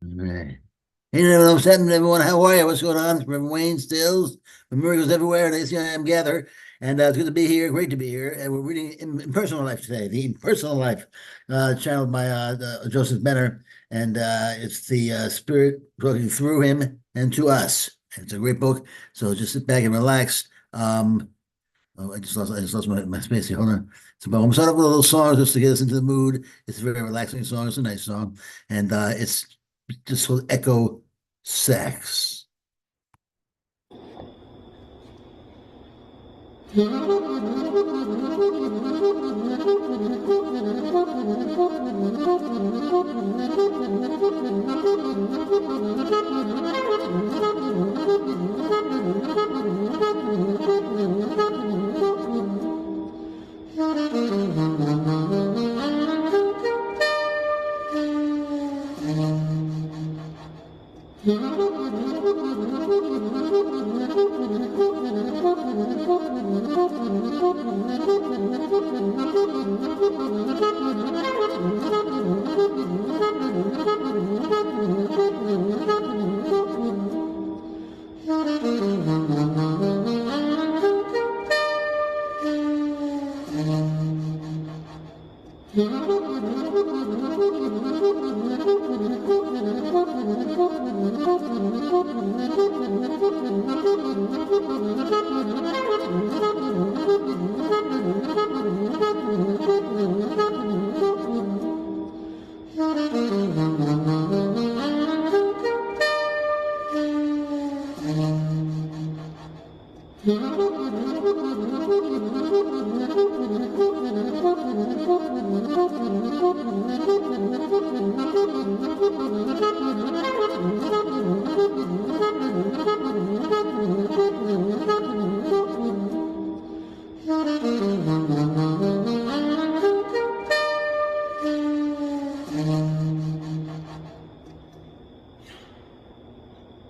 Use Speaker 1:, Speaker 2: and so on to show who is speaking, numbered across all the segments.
Speaker 1: Right. Hey, I'm setting everyone. How are you? What's going on? From Wayne Stills, from Miracles Everywhere at ACIM Gather. And it's good to be here. Great to be here. And we're reading Impersonal Life today, the Impersonal Life, channeled by Joseph Benner. And it's the spirit working through him and to us. And it's a great book. So just sit back and relax. Oh, I just lost my space here. Hold on. So, but I'm starting with a little song just to get us into the mood. It's a very relaxing song. It's a nice song. And it's just called Echo Sax.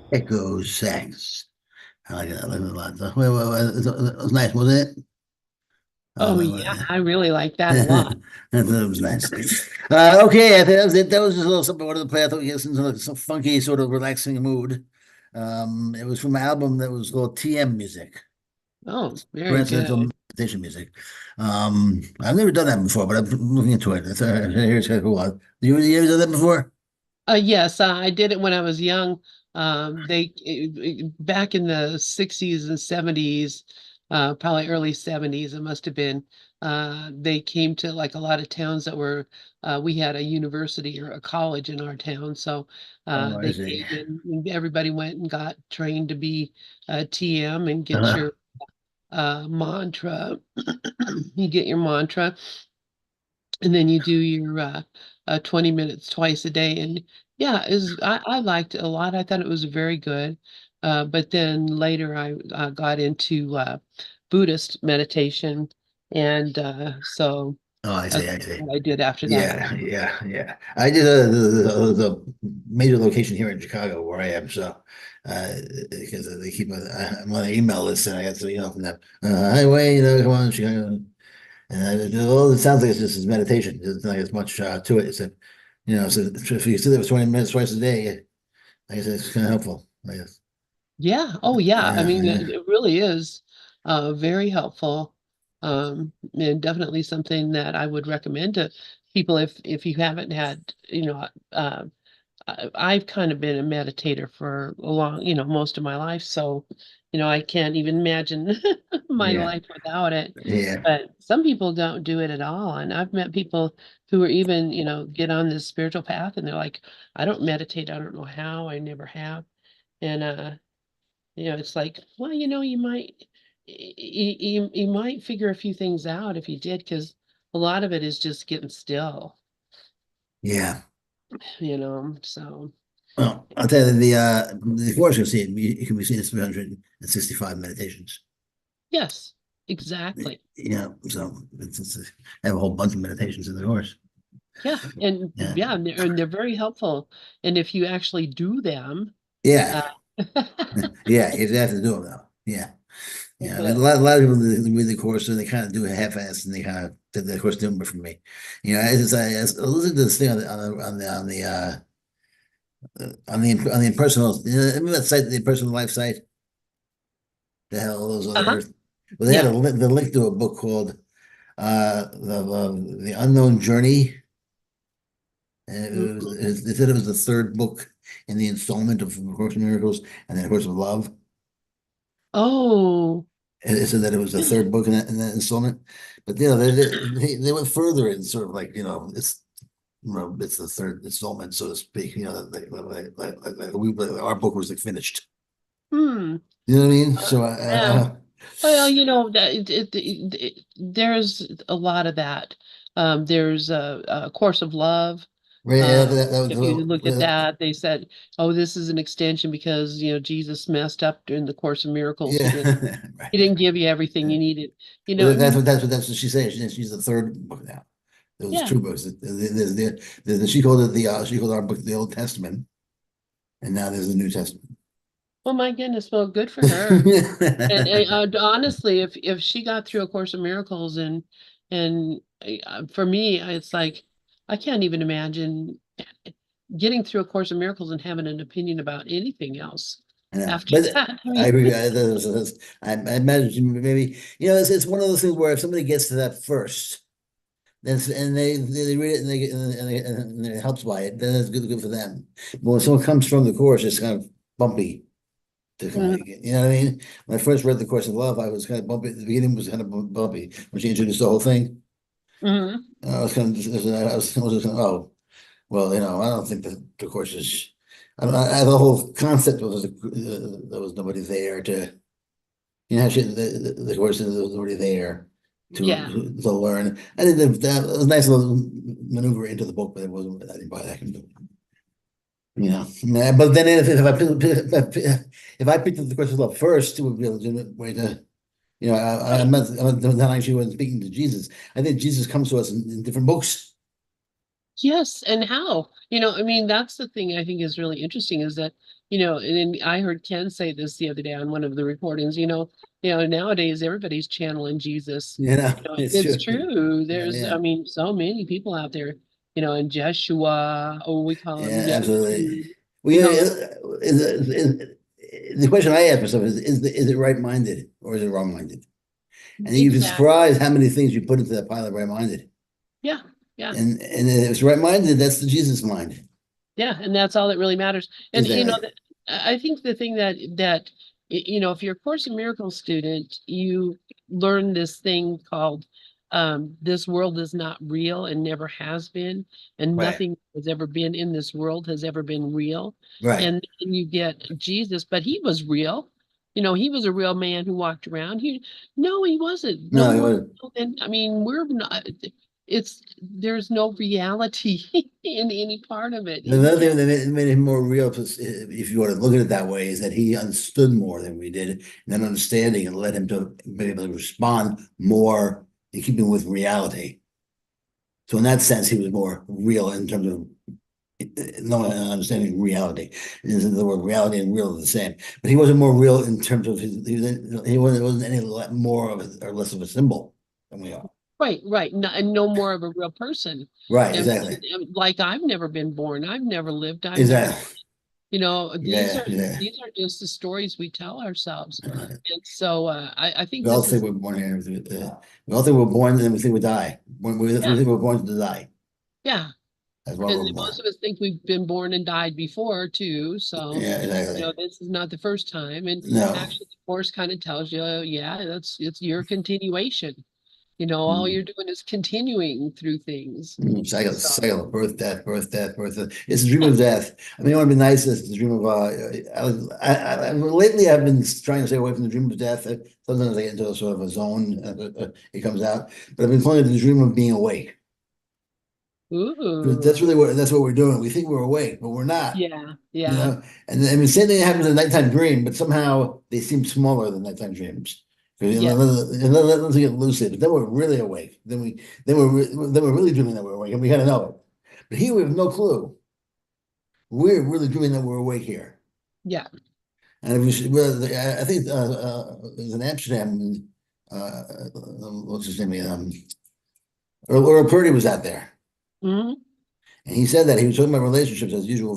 Speaker 1: Echo Sax. I like it. I like it a lot. So, it was nice, wasn't it?
Speaker 2: Oh yeah,
Speaker 1: Uh,
Speaker 2: I really like that a lot.
Speaker 1: that was nice. Okay, I think that was it. That was just a little something I wanted to play. I thought we get into like some funky, sort of relaxing mood. It was from an album that was called TM Music,
Speaker 2: Oh, very
Speaker 1: Transcendental
Speaker 2: good.
Speaker 1: Meditation Music. I've never done that before, but I'm looking into it. Here's kind of cool. You ever done that before?
Speaker 2: Yes, I did it when I was young. Back in the 60s and 70s, probably early 70s, it must have been. They came to like a lot of towns that were. We had a university or a college in our town, so
Speaker 1: Oh, I
Speaker 2: they
Speaker 1: see.
Speaker 2: came and everybody went and got trained to be TM and get
Speaker 1: Uh,
Speaker 2: your mantra. You get your mantra and then you do your 20 minutes twice a day. And yeah, I liked it a lot. I thought it was very good. But then later I got into Buddhist meditation. And so
Speaker 1: oh, I see.
Speaker 2: that's
Speaker 1: I see.
Speaker 2: what I did after that.
Speaker 1: Yeah, yeah, yeah. I did the major location here in Chicago where I am, so because they keep I'm on an email list and I got some email from them. Hi, Wayne, come on, Chicago, and well, it sounds like it's just meditation. It's not like as much to it. So, so if you sit there for 20 minutes twice a day, I guess it's kind of helpful. I guess.
Speaker 2: Yeah. Oh, yeah. I
Speaker 1: Yeah,
Speaker 2: mean,
Speaker 1: yeah,
Speaker 2: it really is very helpful, and definitely something that I would recommend to people if you haven't had, I've kind of been a meditator for a long, most of my life. So, I can't even imagine my
Speaker 1: yeah,
Speaker 2: life without it.
Speaker 1: yeah,
Speaker 2: But some people don't do it at all. And I've met people who are even, get on this spiritual path and they're like, I don't meditate. I don't know how. I never have. And, it's like, well, you might figure a few things out if you did, because a lot of it is just getting still,
Speaker 1: yeah.
Speaker 2: so.
Speaker 1: Well, I'll tell you the course you see it can be seen as 365 meditations.
Speaker 2: Yes, exactly.
Speaker 1: So I have a whole bunch of meditations in the course.
Speaker 2: Yeah, and
Speaker 1: Yeah,
Speaker 2: yeah, and they're very helpful. And if you actually do them,
Speaker 1: yeah,
Speaker 2: uh,
Speaker 1: yeah. You have to do them though. Yeah, yeah. I mean,
Speaker 2: the
Speaker 1: a lot of people that read the course and they kind of do it half-assed and they kind of did the course different from me. I listen to this thing on the on the impersonal, remember that site, the impersonal life site. The hell, all those
Speaker 2: Uh-huh.
Speaker 1: other. Well, they had
Speaker 2: Yeah.
Speaker 1: the link to a book called the Unknown Journey. And
Speaker 2: Mhm.
Speaker 1: they said it was the third book in the installment of A Course in Miracles and then A Course of Love.
Speaker 2: Oh,
Speaker 1: And it said that it was the third book in that installment. But they went further and sort of like, it's the third installment, so to speak. Our book was like finished.
Speaker 2: hmm.
Speaker 1: You know what I mean? So
Speaker 2: Yeah. Well, that there's a lot of that. There's a Course of Love.
Speaker 1: right, yeah,
Speaker 2: Um, if you look at
Speaker 1: that,
Speaker 2: that, they said, "Oh, this is an extension because Jesus messed up during the Course of Miracles.
Speaker 1: yeah,
Speaker 2: He
Speaker 1: right.
Speaker 2: didn't give you everything you needed."
Speaker 1: Well,
Speaker 2: I mean,
Speaker 1: that's what she said. She's the third book now. There was
Speaker 2: yeah.
Speaker 1: two books. She called it she called our book the Old Testament, and now there's the New Testament.
Speaker 2: Oh my goodness. Well, good for her. And honestly, if she got through A Course of Miracles and for me, it's like I can't even imagine getting through A Course of Miracles and having an opinion about anything else
Speaker 1: Yeah,
Speaker 2: after
Speaker 1: but
Speaker 2: that. I
Speaker 1: I
Speaker 2: mean,
Speaker 1: agree. I imagine maybe it's one of those things where if somebody gets to that first, and they read it and they're helped by it, then it's good for them. But when someone comes from the course, it's kind of bumpy to come.
Speaker 2: mhm,
Speaker 1: You know what I mean? When I first read the Course of Love, I was kind of bumpy. The beginning was kind of bumpy when she introduced the whole thing.
Speaker 2: mhm.
Speaker 1: I was kind of I was just kind of, oh well, I don't think that the course is. The whole concept was there was nobody there to. The course there was nobody there
Speaker 2: Yeah.
Speaker 1: to learn. I think that was a nice little maneuver into the book, but it wasn't. I didn't buy that. Nah, but then if I picked up the Course of Love first, it would be a legitimate way to.
Speaker 2: Right.
Speaker 1: I'm not denying she wasn't speaking to Jesus. I think Jesus comes to us in different books.
Speaker 2: Yes, and how? I mean, that's the thing I think is really interesting is that, and then I heard Ken say this the other day on one of the recordings, nowadays everybody's channeling Jesus.
Speaker 1: It's
Speaker 2: It's
Speaker 1: true.
Speaker 2: true.
Speaker 1: Yeah,
Speaker 2: There's,
Speaker 1: yeah,
Speaker 2: I mean, so many people out there, and Jeshua, or we call him
Speaker 1: yeah,
Speaker 2: Yeshua,
Speaker 1: absolutely. Well,
Speaker 2: you know,
Speaker 1: the question I ask myself is it right-minded or is it wrong-minded? And you'd be
Speaker 2: exactly.
Speaker 1: surprised how many things you put into that pile of right-minded.
Speaker 2: Yeah, yeah.
Speaker 1: And if it's right-minded, that's the Jesus mind.
Speaker 2: Yeah, and that's all that really matters. And
Speaker 1: Exactly.
Speaker 2: I think the thing if you're a Course in Miracles student, you learn this thing called this world is not real and never has been, and
Speaker 1: Right.
Speaker 2: nothing has ever been in this world has ever been real.
Speaker 1: Right.
Speaker 2: And you get Jesus, but he was real. He was a real man who walked around. No, he wasn't. No
Speaker 1: No, it
Speaker 2: more.
Speaker 1: was.
Speaker 2: And I mean, we're not. There's no reality in any part of it.
Speaker 1: The other thing that made him more real, if you want to look at it that way, is that he understood more than we did, and that understanding and led him to be able to respond more in keeping with reality. So in that sense, he was more real in terms of knowing and understanding reality. Isn't the word reality and real are the same? But he wasn't more real in terms of he wasn't any more of or less of a symbol than we are.
Speaker 2: Right, right. No, and no more of a real person.
Speaker 1: Right,
Speaker 2: And,
Speaker 1: exactly.
Speaker 2: like I've never been born. I've never lived. I've never,
Speaker 1: Exactly.
Speaker 2: these
Speaker 1: Yeah,
Speaker 2: are
Speaker 1: yeah.
Speaker 2: these are just the stories we tell ourselves. And so I think
Speaker 1: We all
Speaker 2: this
Speaker 1: think
Speaker 2: is
Speaker 1: we're born here. We all think we're born and we think we die. We
Speaker 2: yeah,
Speaker 1: think we're born to die.
Speaker 2: yeah.
Speaker 1: That's why
Speaker 2: And
Speaker 1: we're born.
Speaker 2: most of us think we've been born and died before too. So,
Speaker 1: Yeah, exactly.
Speaker 2: this is not the first time. And
Speaker 1: No.
Speaker 2: actually the course kind of tells you, yeah, it's your continuation. All
Speaker 1: Mm.
Speaker 2: you're doing is continuing through things.
Speaker 1: Cycle,
Speaker 2: So
Speaker 1: cycle, birth, death, birth, death, birth, death. It's a dream
Speaker 2: yeah.
Speaker 1: of death. I mean, it would be nice is the dream of. Lately, I've been trying to stay away from the dream of death. Sometimes I get into a sort of a zone. It comes out, but I've been calling it the dream of being awake. Because
Speaker 2: Ooh.
Speaker 1: that's what we're doing. We think we're awake, but we're not.
Speaker 2: Yeah,
Speaker 1: You
Speaker 2: yeah,
Speaker 1: know, and I mean, same thing happens in a nighttime dream, but somehow they seem smaller than nighttime dreams. Because
Speaker 2: yes,
Speaker 1: unless we get lucid, but then we're really awake. Then we're really dreaming that we're awake, and we kind of know it. But here we have no clue. We're really dreaming that we're awake here.
Speaker 2: yeah.
Speaker 1: And if we should, well, I think it was in Amsterdam. What's his name? Or Purdy was out there,
Speaker 2: Hmm.
Speaker 1: And he said that he was talking about relationships as usual.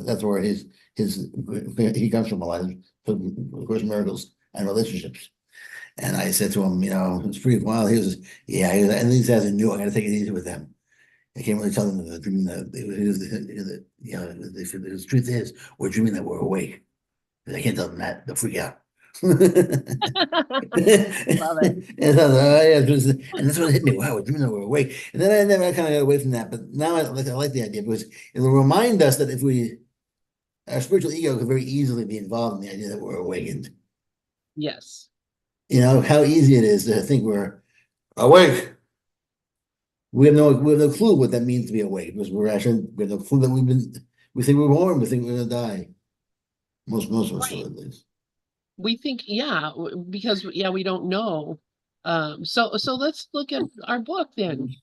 Speaker 1: That's where his he comes from a lot of Course in Miracles and relationships. And I said to him, it's pretty wild. He was, yeah, and these guys I knew I got to take it easy with them. I can't really tell them the dream that the truth is we're dreaming that we're awake. I can't tell them that; they'll freak out.
Speaker 2: Love it.
Speaker 1: And, oh, yeah, and that's what hit me. Wow, we're dreaming that we're awake. And then I never kind of got away from that. But now I like the idea because it'll remind us that if our spiritual ego could very easily be involved in the idea that we're awakened.
Speaker 2: Yes.
Speaker 1: How easy it is to think we're awake. We have no clue what that means to be awake because we have no clue that we think we're born, we think we're gonna die. Most of us do
Speaker 2: Right.
Speaker 1: at least.
Speaker 2: We think, yeah, because yeah, we don't know. So let's look at our book then.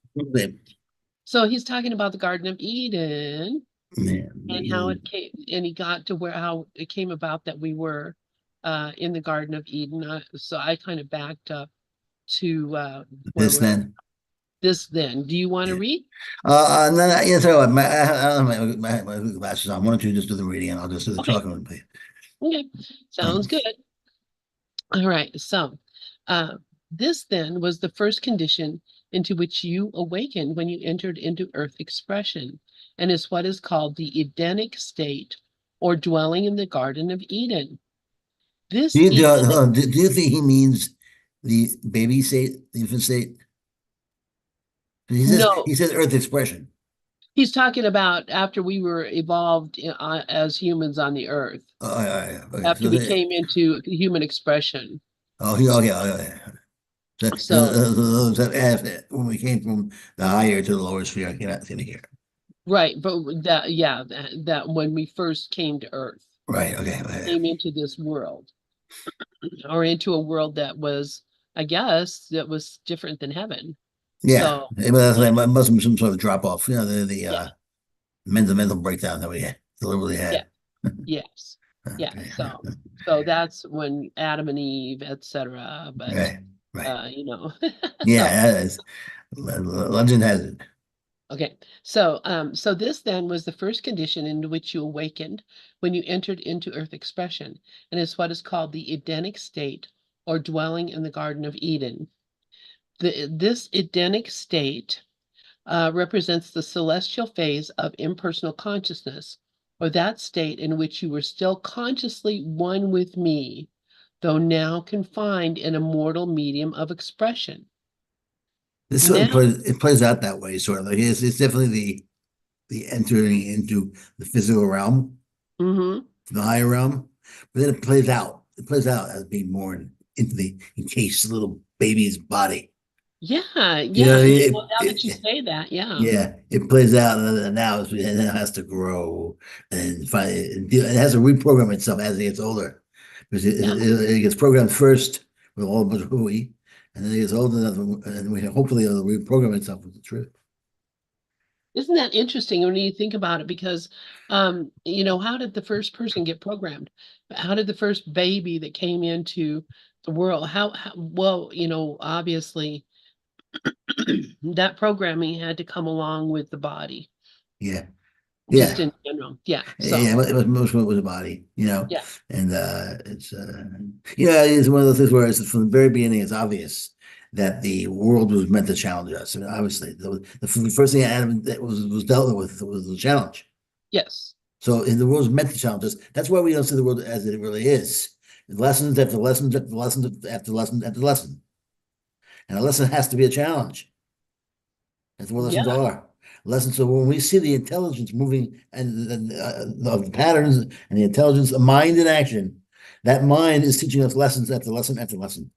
Speaker 2: So he's talking about the Garden of Eden and how it
Speaker 1: Man,
Speaker 2: came, and he got to where how it came about that we were in the Garden of Eden. So I kind of backed up to where
Speaker 1: this
Speaker 2: we're at.
Speaker 1: then.
Speaker 2: This then. Do you want to
Speaker 1: Yeah.
Speaker 2: read?
Speaker 1: And then so I don't have my glasses on. Why don't you just do the reading and I'll just do the
Speaker 2: Okay.
Speaker 1: talking with you.
Speaker 2: Okay.
Speaker 1: Um,
Speaker 2: Sounds good. All right. So uh, this then was the first condition into which you awakened when you entered into earth expression, and is what is called the Edenic state or dwelling in the Garden of Eden.
Speaker 1: do
Speaker 2: This
Speaker 1: you do,
Speaker 2: Edenic,
Speaker 1: do you think he means the baby state, the infant state?
Speaker 2: no,
Speaker 1: He says earth expression.
Speaker 2: he's talking about after we were evolved as humans on the earth,
Speaker 1: Oh, yeah, yeah, okay.
Speaker 2: after we came into human expression.
Speaker 1: Yeah, oh, yeah.
Speaker 2: So,
Speaker 1: When we came from the higher to the lower sphere, I cannot see here.
Speaker 2: right, but that, yeah, that when we first came to earth,
Speaker 1: Right. Okay. Okay.
Speaker 2: came into this world or into a world that was, I guess, that was different than heaven.
Speaker 1: Yeah.
Speaker 2: So,
Speaker 1: But that's
Speaker 2: yeah,
Speaker 1: like, it must have been some sort of drop off. The
Speaker 2: yeah,
Speaker 1: mental breakdown that we deliberately
Speaker 2: yeah,
Speaker 1: had.
Speaker 2: yes, yeah.
Speaker 1: Okay.
Speaker 2: So that's when Adam and Eve, etc. But
Speaker 1: Right. Right.
Speaker 2: so
Speaker 1: Yeah. That is, legend has it.
Speaker 2: okay. So this then was the first condition into which you awakened when you entered into earth expression, and is what is called the Edenic state or dwelling in the Garden of Eden. This Edenic state represents the celestial phase of impersonal consciousness, or that state in which you were still consciously one with me, though now confined in a mortal medium of expression.
Speaker 1: This sort of
Speaker 2: Now,
Speaker 1: plays out that way, sort of like it's definitely the entering into the physical realm,
Speaker 2: mhm,
Speaker 1: the higher realm, but then it plays out. It plays out as being born into the encased little baby's body.
Speaker 2: yeah,
Speaker 1: You know
Speaker 2: yeah,
Speaker 1: what I
Speaker 2: you
Speaker 1: mean?
Speaker 2: know, now that you say that, yeah,
Speaker 1: Yeah, it plays out, and now it has to grow, and finally it has to reprogram itself as it gets older, because
Speaker 2: yeah.
Speaker 1: it gets programmed first with all bunch of hooey, and then it gets old enough, and we hopefully it'll reprogram itself with the truth.
Speaker 2: Isn't that interesting when you think about it? Because, how did the first person get programmed? How did the first baby that came into the world, well, obviously that programming had to come along with the body,
Speaker 1: Yeah,
Speaker 2: just
Speaker 1: yeah.
Speaker 2: in general. Yeah.
Speaker 1: Yeah,
Speaker 2: So,
Speaker 1: it was most of it was a body,
Speaker 2: yeah.
Speaker 1: and it's one of those things where it's from the very beginning, it's obvious that the world was meant to challenge us. And obviously, the first thing Adam that was dealt with was the challenge.
Speaker 2: Yes.
Speaker 1: So the world was meant to challenge us. That's why we don't see the world as it really is. Lessons after lessons after lessons after lessons after lesson, and a lesson has to be a challenge. That's what
Speaker 2: Yeah.
Speaker 1: lessons are. Lessons. So when we see the intelligence moving and of the patterns and the intelligence, the mind in action, that mind is teaching us lessons after lesson after lesson.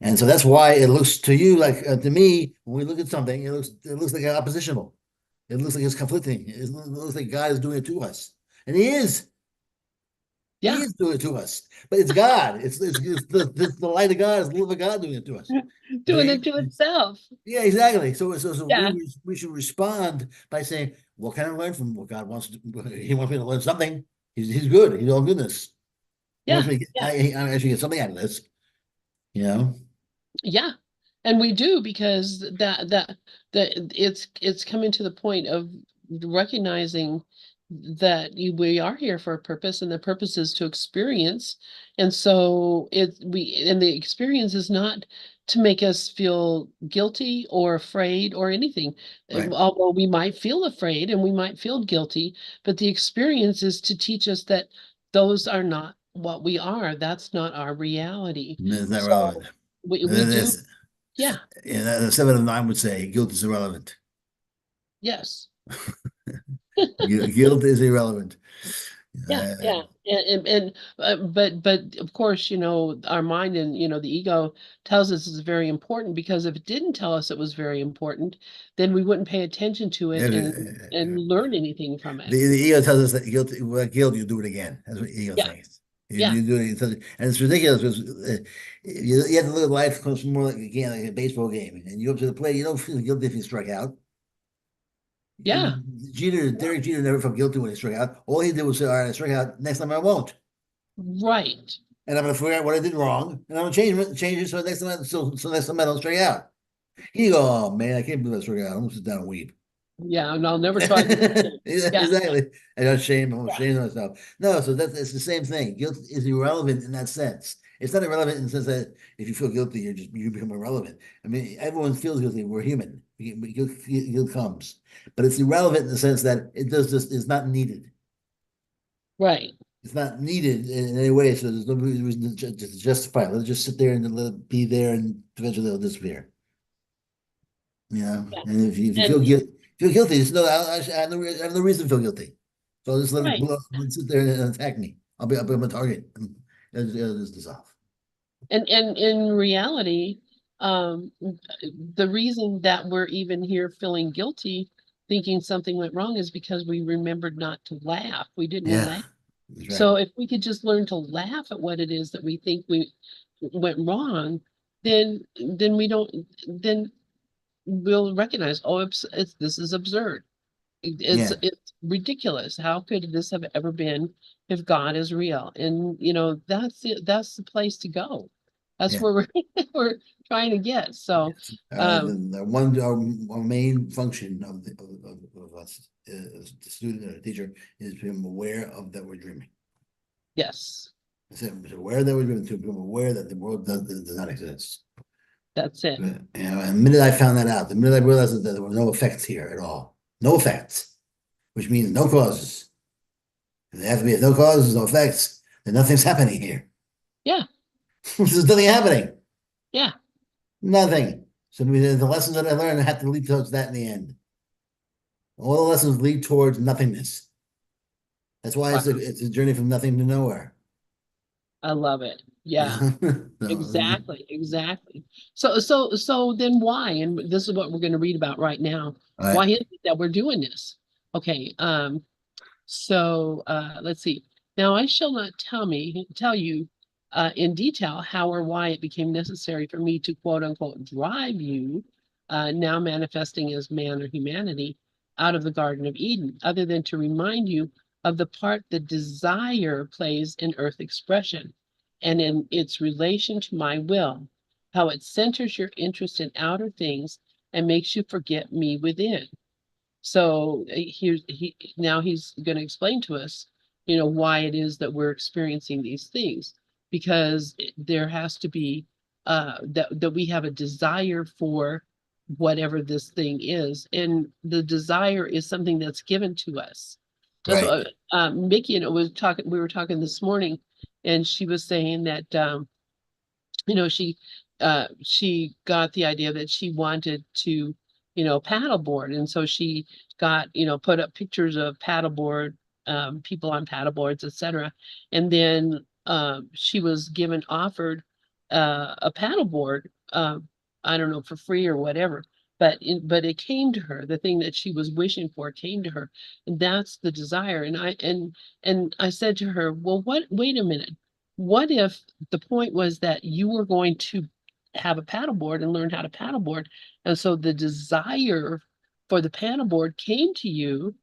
Speaker 1: And so that's why it looks to you like to me when we look at something, it looks like oppositional. It looks like it's conflicting. It looks like God is doing it to us, and He is. He
Speaker 2: Yeah.
Speaker 1: is doing it to us, but it's God. It's the light of God. It's the love of God doing it to us.
Speaker 2: Doing
Speaker 1: Okay?
Speaker 2: it to itself.
Speaker 1: Yeah, exactly. So
Speaker 2: Yeah.
Speaker 1: we should respond by saying, "What can I learn from what God wants to? He wants me to learn something. He's good. He's all goodness. He wants
Speaker 2: Yeah.
Speaker 1: me to
Speaker 2: Yeah.
Speaker 1: I actually get something out of this. You know?
Speaker 2: Yeah. And we do because that it's coming to the point of recognizing that we are here for a purpose, and the purpose is to experience. And so and the experience is not to make us feel guilty or afraid or anything.
Speaker 1: Right.
Speaker 2: Although we might feel afraid and we might feel guilty, but the experience is to teach us that those are not what we are. That's not our reality.
Speaker 1: It's not
Speaker 2: So
Speaker 1: relevant.
Speaker 2: we
Speaker 1: It
Speaker 2: do,
Speaker 1: is.
Speaker 2: yeah,
Speaker 1: Yeah, the 7 of 9 would say guilt is irrelevant.
Speaker 2: yes.
Speaker 1: Guilt is irrelevant.
Speaker 2: Yeah, yeah. But of course, our mind and, the ego tells us it's very important, because if it didn't tell us it was very important, then we wouldn't pay attention to it and learn anything from it.
Speaker 1: The ego tells us that guilt, you do it again. That's what ego
Speaker 2: Yeah,
Speaker 1: thinks.
Speaker 2: yeah,
Speaker 1: You do it, and it's ridiculous because you have to look at life close more like again like a baseball game, and you go up to the plate. You don't feel guilty if you strike out.
Speaker 2: yeah,
Speaker 1: Derek Jeter never felt guilty when he struck out. All he did was say, "All right, I struck out. Next time I won't,
Speaker 2: right.
Speaker 1: and I'm going to figure out what I did wrong, and I'm going to change it so next time, so next time I don't strike out." You go, "Oh man, I can't believe I struck out. I'm going to sit down and weep."
Speaker 2: Yeah, and I'll never try this again. Yeah,
Speaker 1: Exactly. I got shame. I'm
Speaker 2: yeah,
Speaker 1: ashamed of myself. No, so that's it's the same thing. Guilt is irrelevant in that sense. It's not irrelevant in the sense that if you feel guilty, you become irrelevant. I mean, everyone feels guilty. We're human. Guilt comes, but it's irrelevant in the sense that it does just is not needed.
Speaker 2: right.
Speaker 1: It's not needed in any way, so there's no reason to justify it. Let it just sit there and let it be there, and eventually it'll disappear. You know,
Speaker 2: Yeah.
Speaker 1: and if you
Speaker 2: And
Speaker 1: feel guilty, just know I have no reason to feel guilty. So I'll just let it
Speaker 2: right.
Speaker 1: blow, let it sit there and attack me. I'll be a target. And it'll just dissolve.
Speaker 2: And in reality, the reason that we're even here feeling guilty, thinking something went wrong, is because we remembered not to laugh. We didn't
Speaker 1: Yeah,
Speaker 2: laugh.
Speaker 1: that's right.
Speaker 2: So if we could just learn to laugh at what it is that we think we went wrong, then we don't, then we'll recognize, oh, this is absurd.
Speaker 1: Yeah,
Speaker 2: It's ridiculous. How could this have ever been if God is real? And that's it. That's the place to go. That's
Speaker 1: yeah.
Speaker 2: where we're we're trying to get. So,
Speaker 1: Yes.
Speaker 2: um,
Speaker 1: Our main function of us, as the student or the teacher, is to become aware of that we're dreaming.
Speaker 2: yes,
Speaker 1: I said, aware that we're dreaming, to become aware that the world does not exist.
Speaker 2: that's it.
Speaker 1: You know, and the minute I found that out, the minute I realized that there were no effects here at all, no effects, which means no causes. If there have to be no causes, no effects, then nothing's happening here.
Speaker 2: Yeah,
Speaker 1: There's nothing happening.
Speaker 2: yeah,
Speaker 1: Nothing. So I mean, the lessons that I learned have to lead towards that in the end. All the lessons lead towards nothingness. That's why
Speaker 2: wow,
Speaker 1: it's a journey from nothing to nowhere.
Speaker 2: I love it.
Speaker 1: You
Speaker 2: Yeah,
Speaker 1: know? So,
Speaker 2: exactly, exactly. So then why? And this is what we're going to read about right now.
Speaker 1: all
Speaker 2: Why
Speaker 1: right,
Speaker 2: is it that we're doing this? Okay. So let's see. Now I shall not tell you in detail how or why it became necessary for me to quote unquote drive you, now manifesting as man or humanity, out of the Garden of Eden, other than to remind you of the part that desire plays in earth expression and in its relation to my will, how it centers your interest in outer things and makes you forget me within. So now he's going to explain to us, why it is that we're experiencing these things, because there has to be that we have a desire for whatever this thing is, and the desire is something that's given to us. That's
Speaker 1: right,
Speaker 2: what Mickey and I was talking. We were talking this morning, and she was saying that she got the idea that she wanted to paddleboard, and so she got put up pictures of paddleboard, people on paddleboards, etc. And then she was given offered a paddleboard, I don't know, for free or whatever, but it came to her. The thing that she was wishing for came to her, and that's the desire. And I said to her, well, wait a minute, what if the point was that you were going to have a paddleboard and learn how to paddleboard. And so the desire for the paddleboard came to you,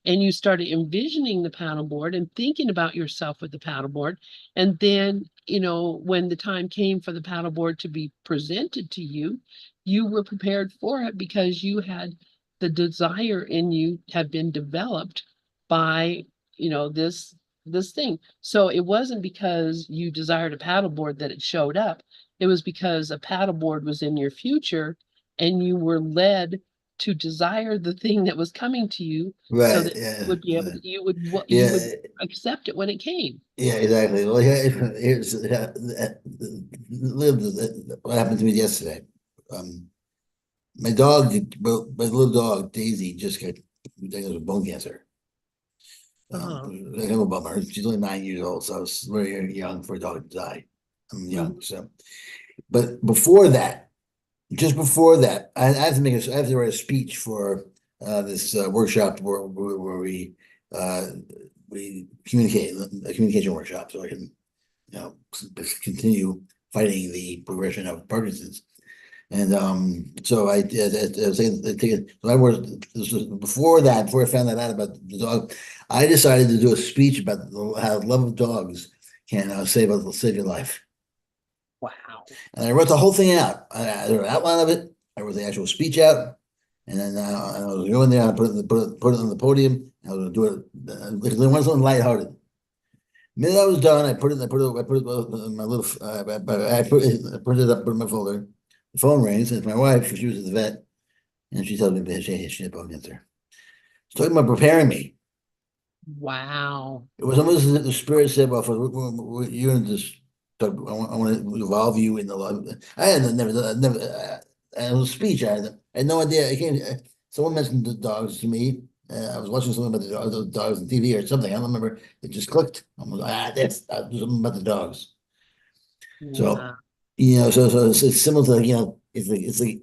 Speaker 2: and you started envisioning the paddleboard and thinking about yourself with the paddleboard. And then, when the time came for the paddleboard to be presented to you, you were prepared for it because you had the desire in you had been developed by, this thing. So it wasn't because you desired a paddleboard that it showed up. It was because a paddleboard was in your future and you were led to desire the thing that was coming to you so
Speaker 1: Right.
Speaker 2: that you
Speaker 1: Yeah.
Speaker 2: would be able to, you would
Speaker 1: Yeah.
Speaker 2: accept it when it came.
Speaker 1: Yeah. Exactly. Well, yeah, here's what happened to me yesterday. Um, my dog, my little dog Daisy, just got diagnosed with bone cancer.
Speaker 2: Uh-huh.
Speaker 1: Kind of a bummer. She's only 9 years old, so I was very young for a dog to die. I'm young,
Speaker 2: Mhm.
Speaker 1: so. But before that, just before that, I have to I have to write a speech for this workshop where uh, we communicate a communication workshop, so I can continue fighting the progression of Parkinson's. And so I was saying, so I was this was before that, before I found that out about the dog, I decided to do a speech about how love of dogs can save your life.
Speaker 2: Wow.
Speaker 1: And I wrote the whole thing out. I wrote an outline of it. I wrote the actual speech out, and then I was going there. I put it on the podium. I was going to do it because I wanted something lighthearted. The minute I was done, I put it in my little. I put it up in my folder. The phone rings, and it's my wife. She was at the vet, and she tells me that she had bone cancer. She's talking about preparing me.
Speaker 2: Wow.
Speaker 1: It was almost as if the spirit said, "Well, you're in this. I want to involve you in the love." I had never. It was a speech. I had no idea. Someone mentioned the dogs to me. I was watching something about the dogs on TV or something. I don't remember. It just clicked. I'm like, that's something about the dogs. So,
Speaker 2: Wow.
Speaker 1: it's similar to it's like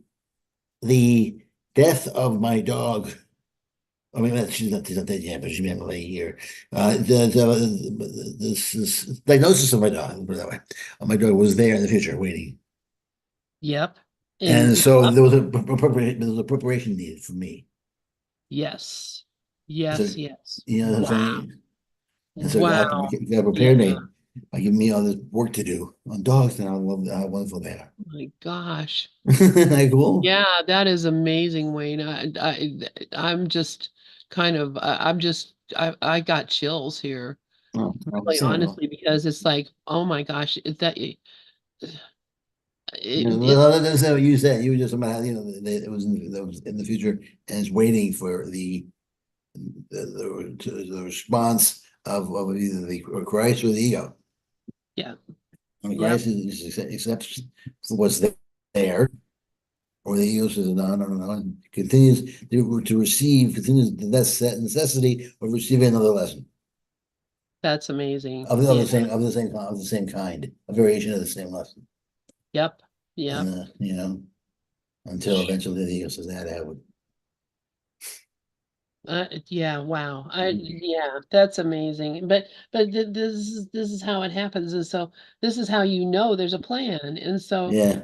Speaker 1: the death of my dog. I mean, she's not dead yet, but she's been like a year. This diagnosis of my dog, put it that way, my dog was there in the future waiting.
Speaker 2: Yep. And
Speaker 1: And so there was a preparation needed for me.
Speaker 2: yes.
Speaker 1: So,
Speaker 2: Yes, yes.
Speaker 1: you know what I'm
Speaker 2: Wow.
Speaker 1: saying? And so
Speaker 2: Wow.
Speaker 1: God
Speaker 2: Yeah.
Speaker 1: prepared me by giving me all this work to do on dogs and how wonderful they are.
Speaker 2: Oh my gosh.
Speaker 1: Isn't that cool?
Speaker 2: Yeah, that is amazing, Wayne. I'm just I got chills here,
Speaker 1: Oh, I'm
Speaker 2: really
Speaker 1: saying, well,
Speaker 2: honestly, because it's like, oh my gosh, it
Speaker 1: well, that's not what you said. You were just about, it was in the future and it's waiting for the response of either the Christ or the ego.
Speaker 2: yeah.
Speaker 1: I mean,
Speaker 2: Yep.
Speaker 1: Christ accepts what's there, or the ego says, no, no, no, no, and continues to receive, continues the necessity of receiving another lesson
Speaker 2: That's amazing.
Speaker 1: of
Speaker 2: Yeah.
Speaker 1: the same kind, a variation of the same lesson.
Speaker 2: Yep.
Speaker 1: And
Speaker 2: Yep.
Speaker 1: until eventually the ego says that I would.
Speaker 2: Yeah, wow. Yeah, that's amazing. But this is how it happens, and so this is how you know there's a plan. And so,
Speaker 1: Yeah.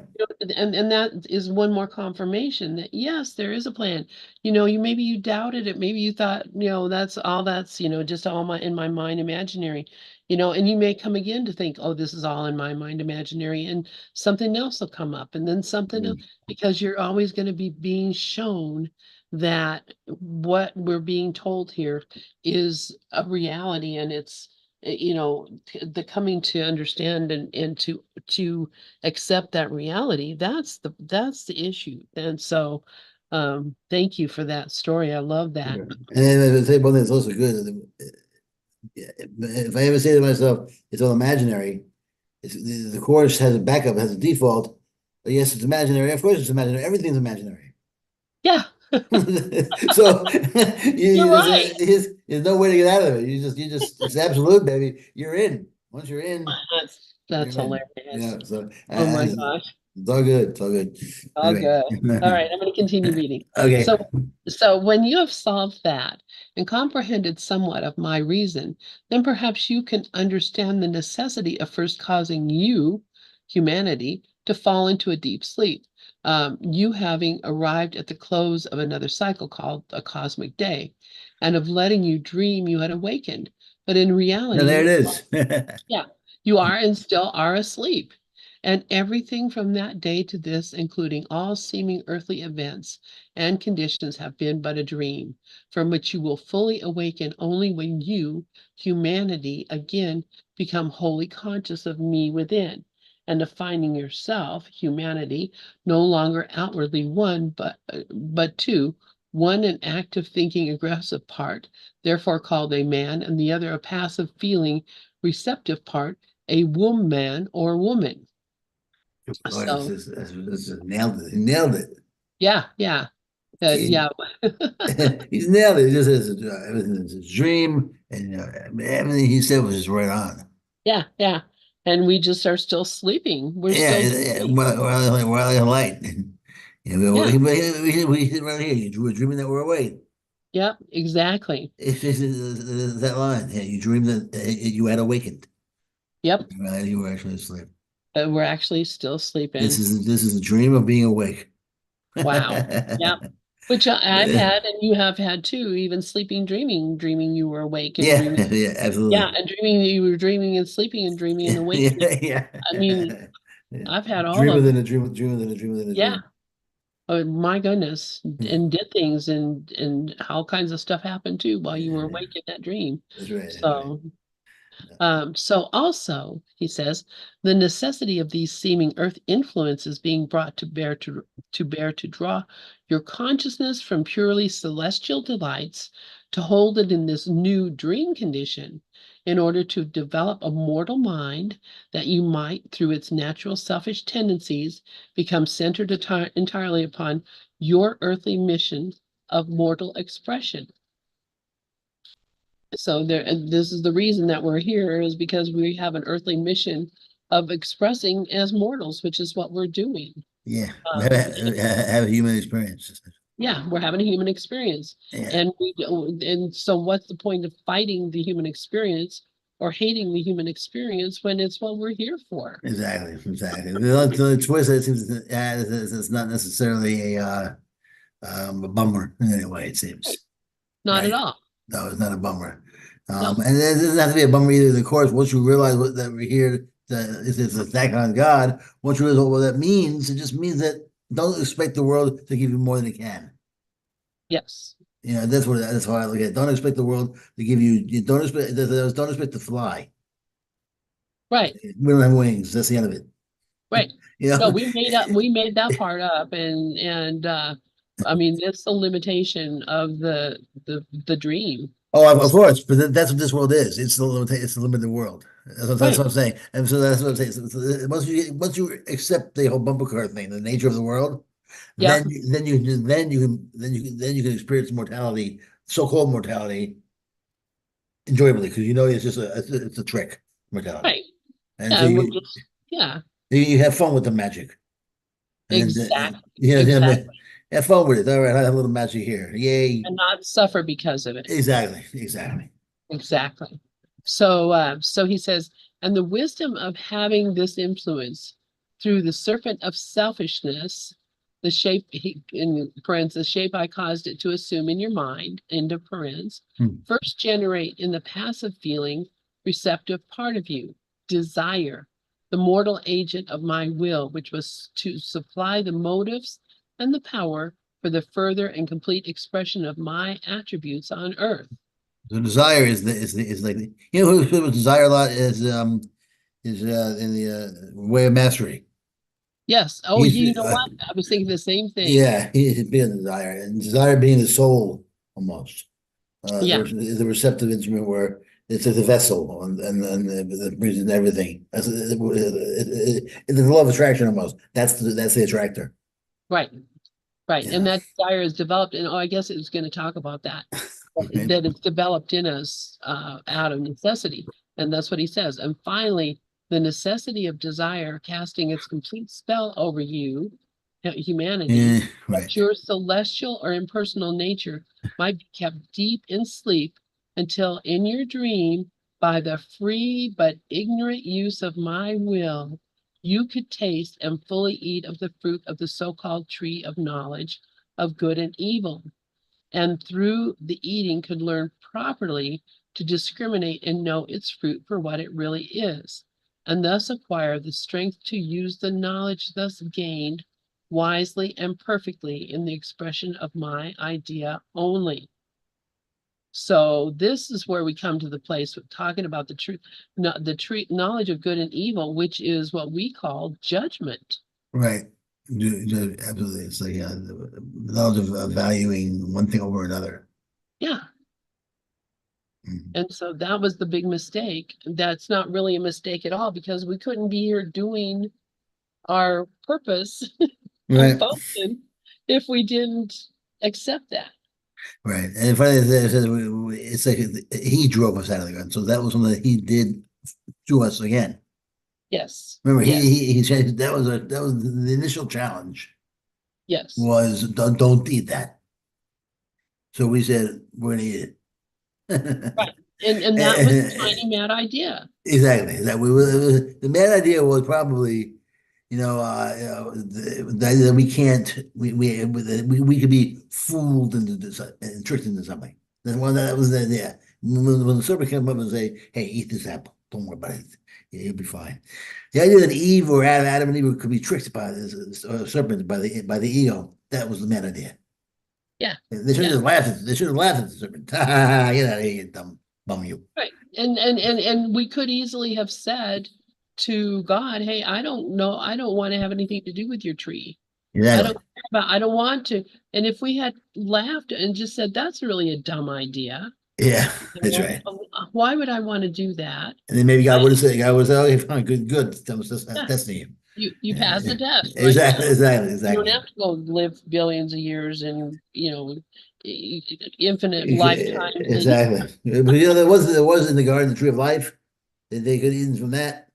Speaker 2: and that is one more confirmation that yes, there is a plan. You maybe you doubted it, maybe you thought, that's just all my in my mind imaginary. And you may come again to think, oh, this is all in my mind imaginary, and something else will come up, and then something else,
Speaker 1: Mm.
Speaker 2: because you're always going to be being shown that what we're being told here is a reality, and it's the coming to understand and to accept that reality. That's the issue. And so thank you for that story. I love that.
Speaker 1: Yeah. And then I say one thing that's also good. If I ever say to myself, it's all imaginary, the course has a backup, has a default. But yes, it's imaginary. Of course, it's imaginary. Everything's imaginary.
Speaker 2: Yeah.
Speaker 1: So
Speaker 2: You're right.
Speaker 1: there's no way to get out of it. It's absolute, baby. You're in. Once you're in,
Speaker 2: That's
Speaker 1: you're in.
Speaker 2: hilarious.
Speaker 1: Yeah. So
Speaker 2: Oh my gosh.
Speaker 1: it's all good. It's all good.
Speaker 2: Oh,
Speaker 1: Anyway.
Speaker 2: good. All right, I'm going to continue reading.
Speaker 1: Okay.
Speaker 2: So when you have solved that and comprehended somewhat of my reason, then perhaps you can understand the necessity of first causing you, humanity, to fall into a deep sleep. You having arrived at the close of another cycle called a cosmic day, and of letting you dream you had awakened. But in reality,
Speaker 1: Now there it is.
Speaker 2: yeah, you are and still are asleep. And everything from that day to this, including all seeming earthly events and conditions, have been but a dream, from which you will fully awaken only when you, humanity, again become wholly conscious of me within, and of finding yourself, humanity, no longer outwardly one, but two, one an active thinking aggressive part, therefore called a man, and the other a passive feeling receptive part, a woman or woman.
Speaker 1: Oh, this
Speaker 2: So
Speaker 1: is, this is nailed it. He nailed it.
Speaker 2: yeah, yeah,
Speaker 1: He,
Speaker 2: yeah,
Speaker 1: he's nailed it. He just says everything is a dream, and everything he said was just right on.
Speaker 2: yeah, yeah. And we just are still sleeping. We're
Speaker 1: Yeah,
Speaker 2: still
Speaker 1: yeah.
Speaker 2: dreaming.
Speaker 1: While you're light. You know,
Speaker 2: Yeah,
Speaker 1: we hit right here. You were dreaming that we're awake.
Speaker 2: yep, exactly.
Speaker 1: It's that line. Yeah, you dreamed that you had awakened.
Speaker 2: Yep,
Speaker 1: Right, you were actually asleep.
Speaker 2: we're actually still sleeping.
Speaker 1: This is a dream of being awake.
Speaker 2: Wow. Yep. Which I've had, and you have had too, even sleeping, dreaming you were awake and
Speaker 1: Yeah,
Speaker 2: dreaming.
Speaker 1: yeah,
Speaker 2: Yeah,
Speaker 1: absolutely.
Speaker 2: and dreaming that you were dreaming and sleeping and dreaming and
Speaker 1: Yeah,
Speaker 2: awakening.
Speaker 1: yeah, yeah.
Speaker 2: I mean,
Speaker 1: Yeah.
Speaker 2: I've had all
Speaker 1: Dream
Speaker 2: of
Speaker 1: within
Speaker 2: it.
Speaker 1: a dream, dream within a dream within a
Speaker 2: Yeah.
Speaker 1: dream.
Speaker 2: Oh my goodness.
Speaker 1: Yeah,
Speaker 2: And did things and all kinds of stuff happened too while you were
Speaker 1: yeah,
Speaker 2: awake in that dream.
Speaker 1: that's right. That's right.
Speaker 2: So so also, he says, the necessity of these seeming earth influences being brought to draw your consciousness from purely celestial delights to hold it in this new dream condition in order to develop a mortal mind that you might, through its natural selfish tendencies, become centered entirely upon your earthly mission of mortal expression. So there, and this is the reason that we're here is because we have an earthly mission of expressing as mortals, which is what we're doing.
Speaker 1: Yeah, we
Speaker 2: Um,
Speaker 1: have a human experience.
Speaker 2: yeah, we're having a human experience,
Speaker 1: Yeah,
Speaker 2: and and so what's the point of fighting the human experience or hating the human experience when it's what we're here for?
Speaker 1: exactly, exactly. The twist that seems to add is it's not necessarily a bummer in any way. It seems.
Speaker 2: Not at
Speaker 1: Right?
Speaker 2: all.
Speaker 1: No, it's not a bummer.
Speaker 2: No.
Speaker 1: And it doesn't have to be a bummer either. Of course, once you realize that we're here, that it's an attack on God. Once you realize what that means, it just means that don't expect the world to give you more than it can.
Speaker 2: Yes.
Speaker 1: You know, that's how I look at it. Don't expect the world to give you. You don't expect to fly.
Speaker 2: Right.
Speaker 1: We don't have wings. That's the end of it.
Speaker 2: Right.
Speaker 1: You
Speaker 2: No,
Speaker 1: know.
Speaker 2: we made that part up, and I mean that's the limitation of the dream.
Speaker 1: Oh, of course, but that's what this world is. It's the limited world. That's
Speaker 2: Right.
Speaker 1: what I'm saying. And so that's what I'm saying. Once you accept the whole bumper car thing, the nature of the world,
Speaker 2: Yep.
Speaker 1: then you can experience mortality, so-called mortality, enjoyably because you know it's a trick mortality,
Speaker 2: Right.
Speaker 1: and
Speaker 2: Yeah,
Speaker 1: so
Speaker 2: and we're just yeah,
Speaker 1: you have fun with the magic, and then
Speaker 2: exactly.
Speaker 1: you
Speaker 2: Exactly.
Speaker 1: have fun with it. All right, I have a little magic here. Yay!
Speaker 2: And not suffer because of it.
Speaker 1: Exactly, exactly.
Speaker 2: Exactly. So he says, and the wisdom of having this influence through the serpent of selfishness, the shape in parens, the shape I caused it to assume in your mind, end of parens,
Speaker 1: Hmm.
Speaker 2: first generate in the passive feeling receptive part of you, desire, the mortal agent of my will, which was to supply the motives and the power for the further and complete expression of my attributes on earth.
Speaker 1: The desire is like who desire a lot is in the way of mastery.
Speaker 2: Yes. Oh,
Speaker 1: He's
Speaker 2: you know what? I was thinking the same thing.
Speaker 1: yeah, he's being desire and desire being the soul almost.
Speaker 2: Yeah,
Speaker 1: There's a receptive instrument where it's the vessel and the brings in everything. It's the law of attraction almost. That's the attractor.
Speaker 2: right, right. And
Speaker 1: Yeah.
Speaker 2: that desire is developed, and oh, I guess it was going to talk about that.
Speaker 1: Right.
Speaker 2: That it's developed in us out of necessity. And that's what he says. And finally, the necessity of desire casting its complete spell over you, humanity,
Speaker 1: Yeah,
Speaker 2: that
Speaker 1: right.
Speaker 2: your celestial or impersonal nature might be kept deep in sleep until in your dream, by the free but ignorant use of my will, you could taste and fully eat of the fruit of the so-called tree of knowledge of good and evil, and through the eating could learn properly to discriminate and know its fruit for what it really is. and thus acquire the strength to use the knowledge thus gained wisely and perfectly in the expression of my idea only. So this is where we come to the place of talking about the truth, the knowledge of good and evil, which is what we call judgment.
Speaker 1: Right. Absolutely. It's like the knowledge of valuing one thing over another.
Speaker 2: Yeah.
Speaker 1: Mhm.
Speaker 2: And so that was the big mistake. That's not really a mistake at all because we couldn't be here doing our purpose and
Speaker 1: Right.
Speaker 2: function if we didn't accept that.
Speaker 1: Right. And funny, it's like he drove us out of the garden. So that was something that he did to us again.
Speaker 2: Yes.
Speaker 1: Remember,
Speaker 2: Yes.
Speaker 1: he said that was the initial challenge
Speaker 2: Yes.
Speaker 1: was don't eat that. So we said we're gonna eat
Speaker 2: Right.
Speaker 1: it.
Speaker 2: And that was a tiny mad idea.
Speaker 1: Exactly. That we were, the main idea was probably, the idea that we can't we could be fooled into this and tricked into something. That was the idea. When the serpent came up and say, "Hey, eat this apple. Don't worry about it. Yeah, you'll be fine." The idea that Eve or Adam and Eve could be tricked by this serpent by the ego, that was the mad idea.
Speaker 2: Yeah.
Speaker 1: They should have
Speaker 2: Yeah.
Speaker 1: just laughed they should have laughed at the serpent. Ha ha ha! Get out of here, you dumb bum you.
Speaker 2: Right. And we could easily have said to God, hey, I don't know, I don't want to have anything to do with your tree.
Speaker 1: Exactly.
Speaker 2: I don't want to. And if we had laughed and just said, that's really a dumb idea,
Speaker 1: Yeah,
Speaker 2: you
Speaker 1: that's
Speaker 2: know,
Speaker 1: right.
Speaker 2: why would I want to do that?
Speaker 1: And then maybe God
Speaker 2: I,
Speaker 1: would have said, God would have said, okay, fine, good. That was just
Speaker 2: yeah,
Speaker 1: testing you.
Speaker 2: you passed the test right
Speaker 1: Exactly,
Speaker 2: now.
Speaker 1: exactly,
Speaker 2: You don't
Speaker 1: exactly.
Speaker 2: have to go live billions of years and, infinite lifetimes. And
Speaker 1: Exactly. But there was in the garden the tree of life. They could eat from that.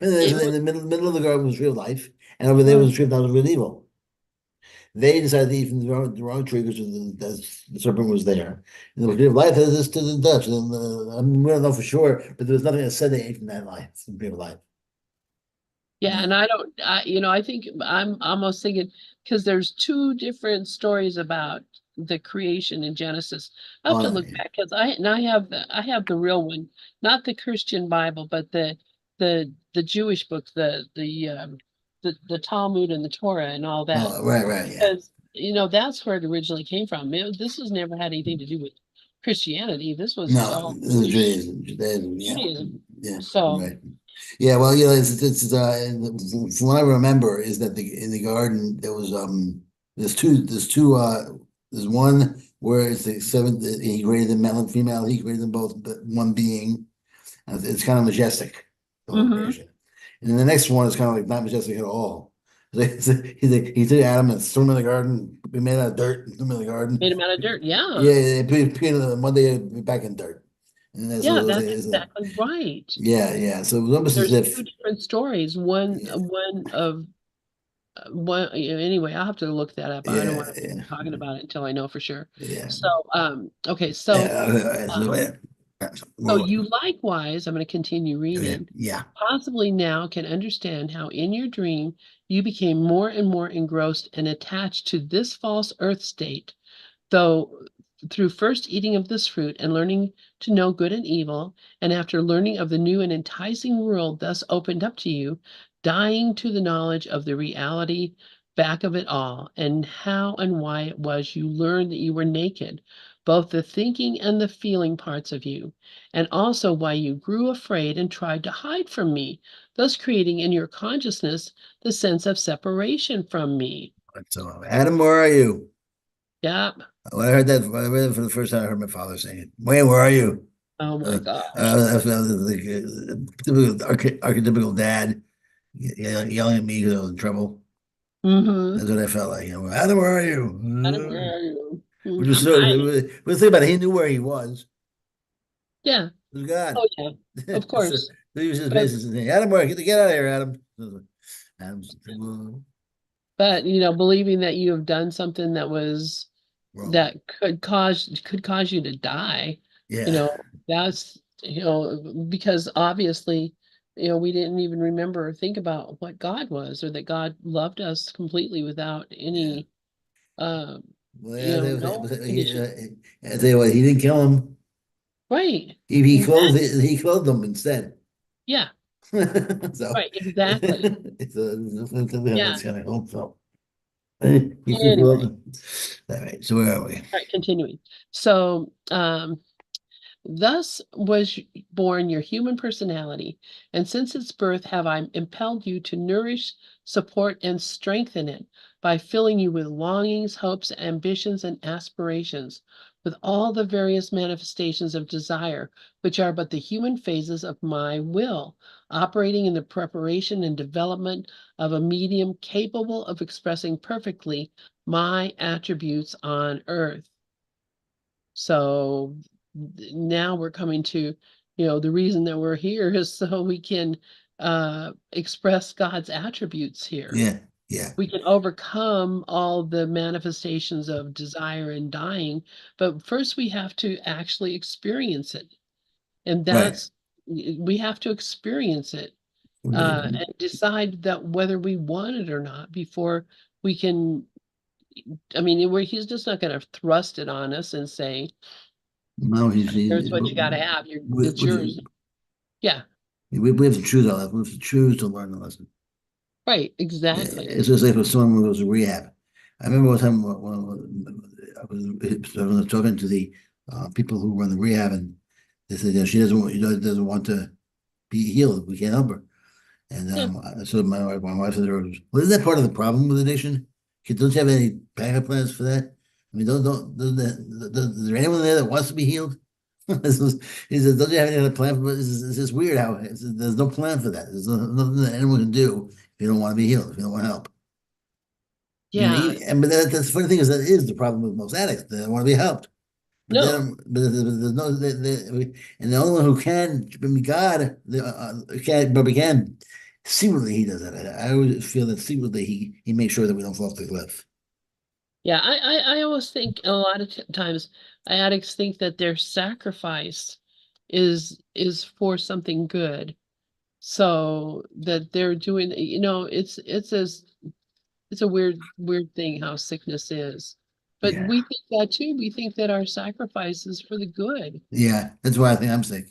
Speaker 1: And
Speaker 2: it
Speaker 1: in
Speaker 2: was,
Speaker 1: the middle of the garden was the tree of life, and over there was
Speaker 2: mm,
Speaker 1: the tree of knowledge of good and evil. They decided to eat from the wrong tree because the serpent was there. And the tree of life is this to the Dutch. And I mean, we don't know for sure, but there was nothing that said they ate from that life, from the tree of life.
Speaker 2: yeah,
Speaker 1: Yeah.
Speaker 2: and I think I'm almost thinking because there's two different stories about the creation in Genesis. I have to
Speaker 1: Oh,
Speaker 2: look back because I have the real one, not the Christian Bible, but the Jewish book, the Talmud and the Torah and all that.
Speaker 1: oh, right, yeah.
Speaker 2: Because that's where it originally came from. This has never had anything to do with Christianity. This was
Speaker 1: No,
Speaker 2: all
Speaker 1: this is Judaism, yeah,
Speaker 2: Judaism.
Speaker 1: yeah,
Speaker 2: So,
Speaker 1: right. Yeah, well, from what I remember is that in the garden there was there's one where it's the seventh he created them male and female, he created them both but one being. It's kind of majestic, the whole
Speaker 2: mhm.
Speaker 1: creation. And then the next one is kind of like not majestic at all. He took Adam and threw him in the garden, be made out of dirt, and threw him in the garden.
Speaker 2: Made them out of dirt. Yeah.
Speaker 1: Yeah, put him one day back in dirt. And that's
Speaker 2: Yeah,
Speaker 1: what
Speaker 2: that's exactly right.
Speaker 1: yeah. So it was almost as
Speaker 2: There's
Speaker 1: if
Speaker 2: two different stories.
Speaker 1: yeah,
Speaker 2: One of one. Anyway, I'll have to look that up. I don't want to be
Speaker 1: yeah,
Speaker 2: talking about it until I know for sure.
Speaker 1: yeah,
Speaker 2: So, okay.
Speaker 1: yeah. So,
Speaker 2: Um, so
Speaker 1: well,
Speaker 2: you likewise, I'm going to continue
Speaker 1: yeah,
Speaker 2: reading.
Speaker 1: yeah.
Speaker 2: Possibly now can understand how in your dream you became more and more engrossed and attached to this false earth state, though through first eating of this fruit and learning to know good and evil, and after learning of the new and enticing world thus opened up to you, dying to the knowledge of the reality back of it all, and how and why it was you learned that you were naked, both the thinking and the feeling parts of you, and also why you grew afraid and tried to hide from me, thus creating in your consciousness the sense of separation from me.
Speaker 1: So, Adam, where are you?
Speaker 2: Yep.
Speaker 1: When when I read it for the first time, I heard my father saying it. Wayne, where are you?
Speaker 2: Oh my
Speaker 1: Uh,
Speaker 2: gosh.
Speaker 1: that's like typical archetypical dad yelling at me because I was in trouble.
Speaker 2: Mm-hmm.
Speaker 1: That's what I felt like. Adam, where are
Speaker 2: Adam,
Speaker 1: you?
Speaker 2: where are you?
Speaker 1: Which was
Speaker 2: I'm
Speaker 1: so.
Speaker 2: hiding.
Speaker 1: But think about it. He knew where he was.
Speaker 2: Yeah.
Speaker 1: It was God.
Speaker 2: Oh yeah. Of
Speaker 1: So
Speaker 2: course.
Speaker 1: he was just
Speaker 2: But
Speaker 1: basically saying, Adam, where? Get out of here, Adam. Adam's
Speaker 2: believing that you have done something
Speaker 1: wrong.
Speaker 2: that could cause you to die,
Speaker 1: Yeah.
Speaker 2: that's because obviously, we didn't even remember or think about what God was or that God loved us completely without
Speaker 1: Yeah.
Speaker 2: any um,
Speaker 1: Well, yeah,
Speaker 2: no condition.
Speaker 1: I tell you what, he didn't kill him.
Speaker 2: Right.
Speaker 1: He
Speaker 2: Exactly.
Speaker 1: clothed them instead.
Speaker 2: Yeah,
Speaker 1: So
Speaker 2: right, exactly. Yeah.
Speaker 1: it's kind of hopeful. You keep
Speaker 2: Anyway,
Speaker 1: rolling. All right, so where are we?
Speaker 2: all right, continuing. So, thus was born your human personality, and since its birth have I impelled you to nourish, support, and strengthen it by filling you with longings, hopes, ambitions, and aspirations, with all the various manifestations of desire, which are but the human phases of my will, operating in the preparation and development of a medium capable of expressing perfectly my attributes on earth. So now we're coming to, the reason that we're here is so we can express God's attributes here.
Speaker 1: Yeah, yeah,
Speaker 2: We can overcome all the manifestations of desire and dying, but first we have to actually experience it. And
Speaker 1: right.
Speaker 2: we have to experience it
Speaker 1: Right.
Speaker 2: and decide that whether we want it or not before we can. I mean, he's just not going to thrust it on us and say,
Speaker 1: No,
Speaker 2: here's what you got to have. It's yours.
Speaker 1: we,
Speaker 2: Yeah,
Speaker 1: we have to choose our lesson. We have to choose to learn the lesson.
Speaker 2: right.
Speaker 1: Yeah,
Speaker 2: Exactly.
Speaker 1: it's just like for someone who goes to rehab. I remember one time I was talking to the people who run the rehab, and they said, she doesn't want to be healed. We can't help her. And
Speaker 2: Yeah.
Speaker 1: so my wife said, well, isn't that part of the problem with addiction? Don't you have any backup plans for that? I mean, is there anyone there that wants to be healed? He says, don't you have any other plan for it? It's just weird how there's no plan for that. There's nothing that anyone can do if you don't want to be healed, if you don't want help.
Speaker 2: Yeah.
Speaker 1: But that's the funny thing is that is the problem with most addicts. They don't want to be helped. But
Speaker 2: No.
Speaker 1: then, but there's no, and the only one who can, I mean, God, can, but we can. Secretly, he does that. I always feel that secretly he makes sure that we don't fall off the cliff.
Speaker 2: Yeah. I always think a lot of times addicts think that their sacrifice is for something good. So that they're doing, it's a weird thing how sickness is. But
Speaker 1: Yeah,
Speaker 2: we think that too. We think that our sacrifice is for the good.
Speaker 1: yeah. That's why I think I'm sick.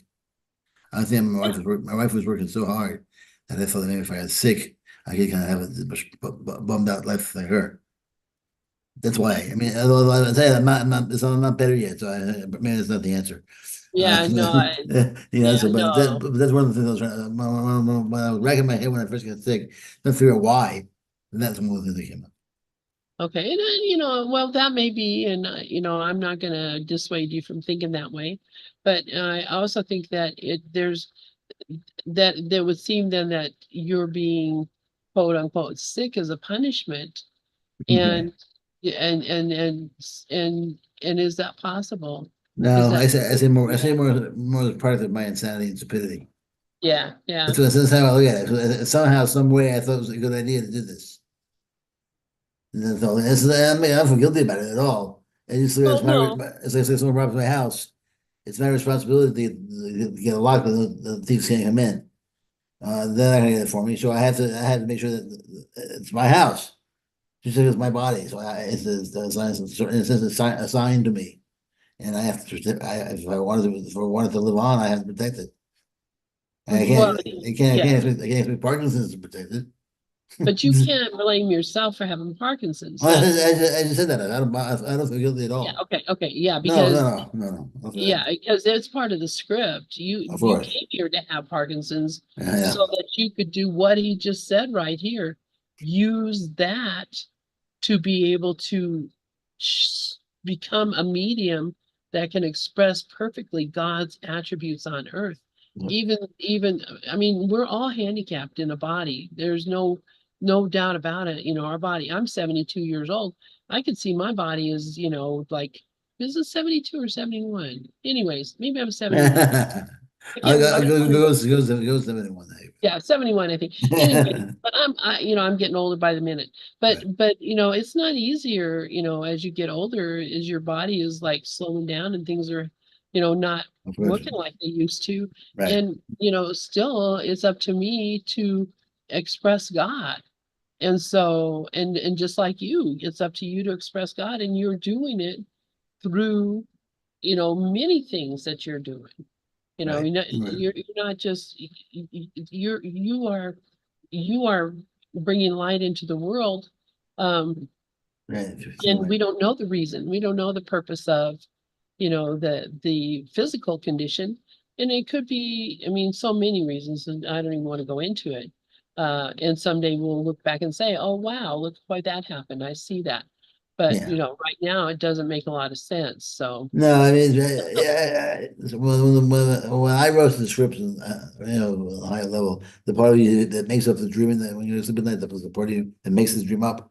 Speaker 1: I think
Speaker 2: Yeah.
Speaker 1: my wife was working so hard that I thought that maybe if I got sick, I could kind of have a bummed out life like her. That's why. I mean, although I tell you, I'm not better yet. So but man, it's not the answer. Uh,
Speaker 2: Yeah, no,
Speaker 1: yeah.
Speaker 2: yeah,
Speaker 1: So,
Speaker 2: no.
Speaker 1: but that's one of the things I was trying. When I was racking my head when I first got sick, trying to figure out why, and that's one of the things that came up.
Speaker 2: Okay, and well, that may be, and I'm not going to dissuade you from thinking that way, but I also think that there would seem then that you're being quote unquote sick as a punishment,
Speaker 1: Okay.
Speaker 2: and and and and and is that possible? Is
Speaker 1: No,
Speaker 2: that
Speaker 1: I say
Speaker 2: yeah,
Speaker 1: more as part of my insanity and stupidity.
Speaker 2: yeah, yeah.
Speaker 1: That's how I look at it. So, somehow, some way, I thought it was a good idea to do this. And that's all. I mean, I don't feel guilty about it at all. It's just
Speaker 2: Well, no.
Speaker 1: it's like someone robs my house. It's my responsibility to get a lock, but the thieves can't come in. They're not gonna get it for me, so I have to make sure that it's my house. Just like it's my body, so it's assigned to me, and I have to. If I wanted to live on, I have to protect it. I
Speaker 2: Well,
Speaker 1: can't.
Speaker 2: yeah,
Speaker 1: I can't expect Parkinson's to protect it.
Speaker 2: but you can't blame yourself for having Parkinson's.
Speaker 1: Well,
Speaker 2: That's
Speaker 1: I just said that. I don't feel guilty at
Speaker 2: Yeah,
Speaker 1: all.
Speaker 2: okay, yeah,
Speaker 1: No,
Speaker 2: because
Speaker 1: Okay.
Speaker 2: it's part of the script.
Speaker 1: Of
Speaker 2: You
Speaker 1: course.
Speaker 2: came here to have Parkinson's
Speaker 1: Yeah.
Speaker 2: so that you could do what he just said right here. Use that to be able to become a medium that can express perfectly God's attributes on earth. Even, I mean, we're all handicapped in a body. There's no doubt about it. Our body. I'm 72 years old. I could see my body is, like, is it 72 or 71? Anyways, maybe I'm 71.
Speaker 1: Yeah.
Speaker 2: I can't remember. I'm one of those.
Speaker 1: Goes to anyone.
Speaker 2: Yeah, 71, I think. Anyway, but I'm getting older by the minute. But
Speaker 1: Right.
Speaker 2: but it's not easier, as you get older, as your body is like slowing down and things are, not
Speaker 1: Of course.
Speaker 2: working like they used to.
Speaker 1: Right.
Speaker 2: And, still it's up to me to express God. And so, and just like you, it's up to you to express God, and you're doing it through, many things that you're doing.
Speaker 1: Right.
Speaker 2: you're not just you are bringing light into the world, um,
Speaker 1: Right.
Speaker 2: and
Speaker 1: Right.
Speaker 2: we don't know the reason. We don't know the purpose of, the physical condition. And it could be, I mean, so many reasons, and I don't even want to go into it. And someday we'll look back and say, oh, wow, look why that happened. I see that. But,
Speaker 1: Yeah.
Speaker 2: right now it doesn't make a lot of sense. So,
Speaker 1: No, I mean, yeah, when I wrote the scripts, high level, the part of you that makes up the dream, that when you're sleeping at night, the part of you that makes the dream up.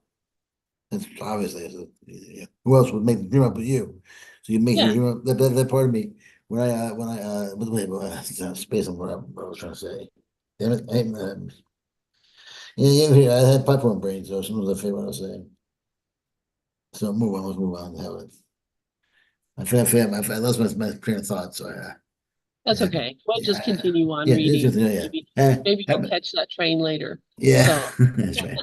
Speaker 1: It's obviously, yeah. Who else would make the dream up but you? So you make the
Speaker 2: yeah,
Speaker 1: dream up. That part of me, wait, space on what I was trying to say. Damn it, yeah, yeah, I had popcorn brain, so sometimes I forget what I was saying. So move on, let's move on. Hell, I lost my train of thought, so
Speaker 2: that's okay. We'll just
Speaker 1: yeah,
Speaker 2: continue on
Speaker 1: yeah, it's
Speaker 2: reading.
Speaker 1: just, yeah,
Speaker 2: Maybe,
Speaker 1: yeah.
Speaker 2: maybe you'll catch that train later.
Speaker 1: Yeah,
Speaker 2: So,
Speaker 1: that's right.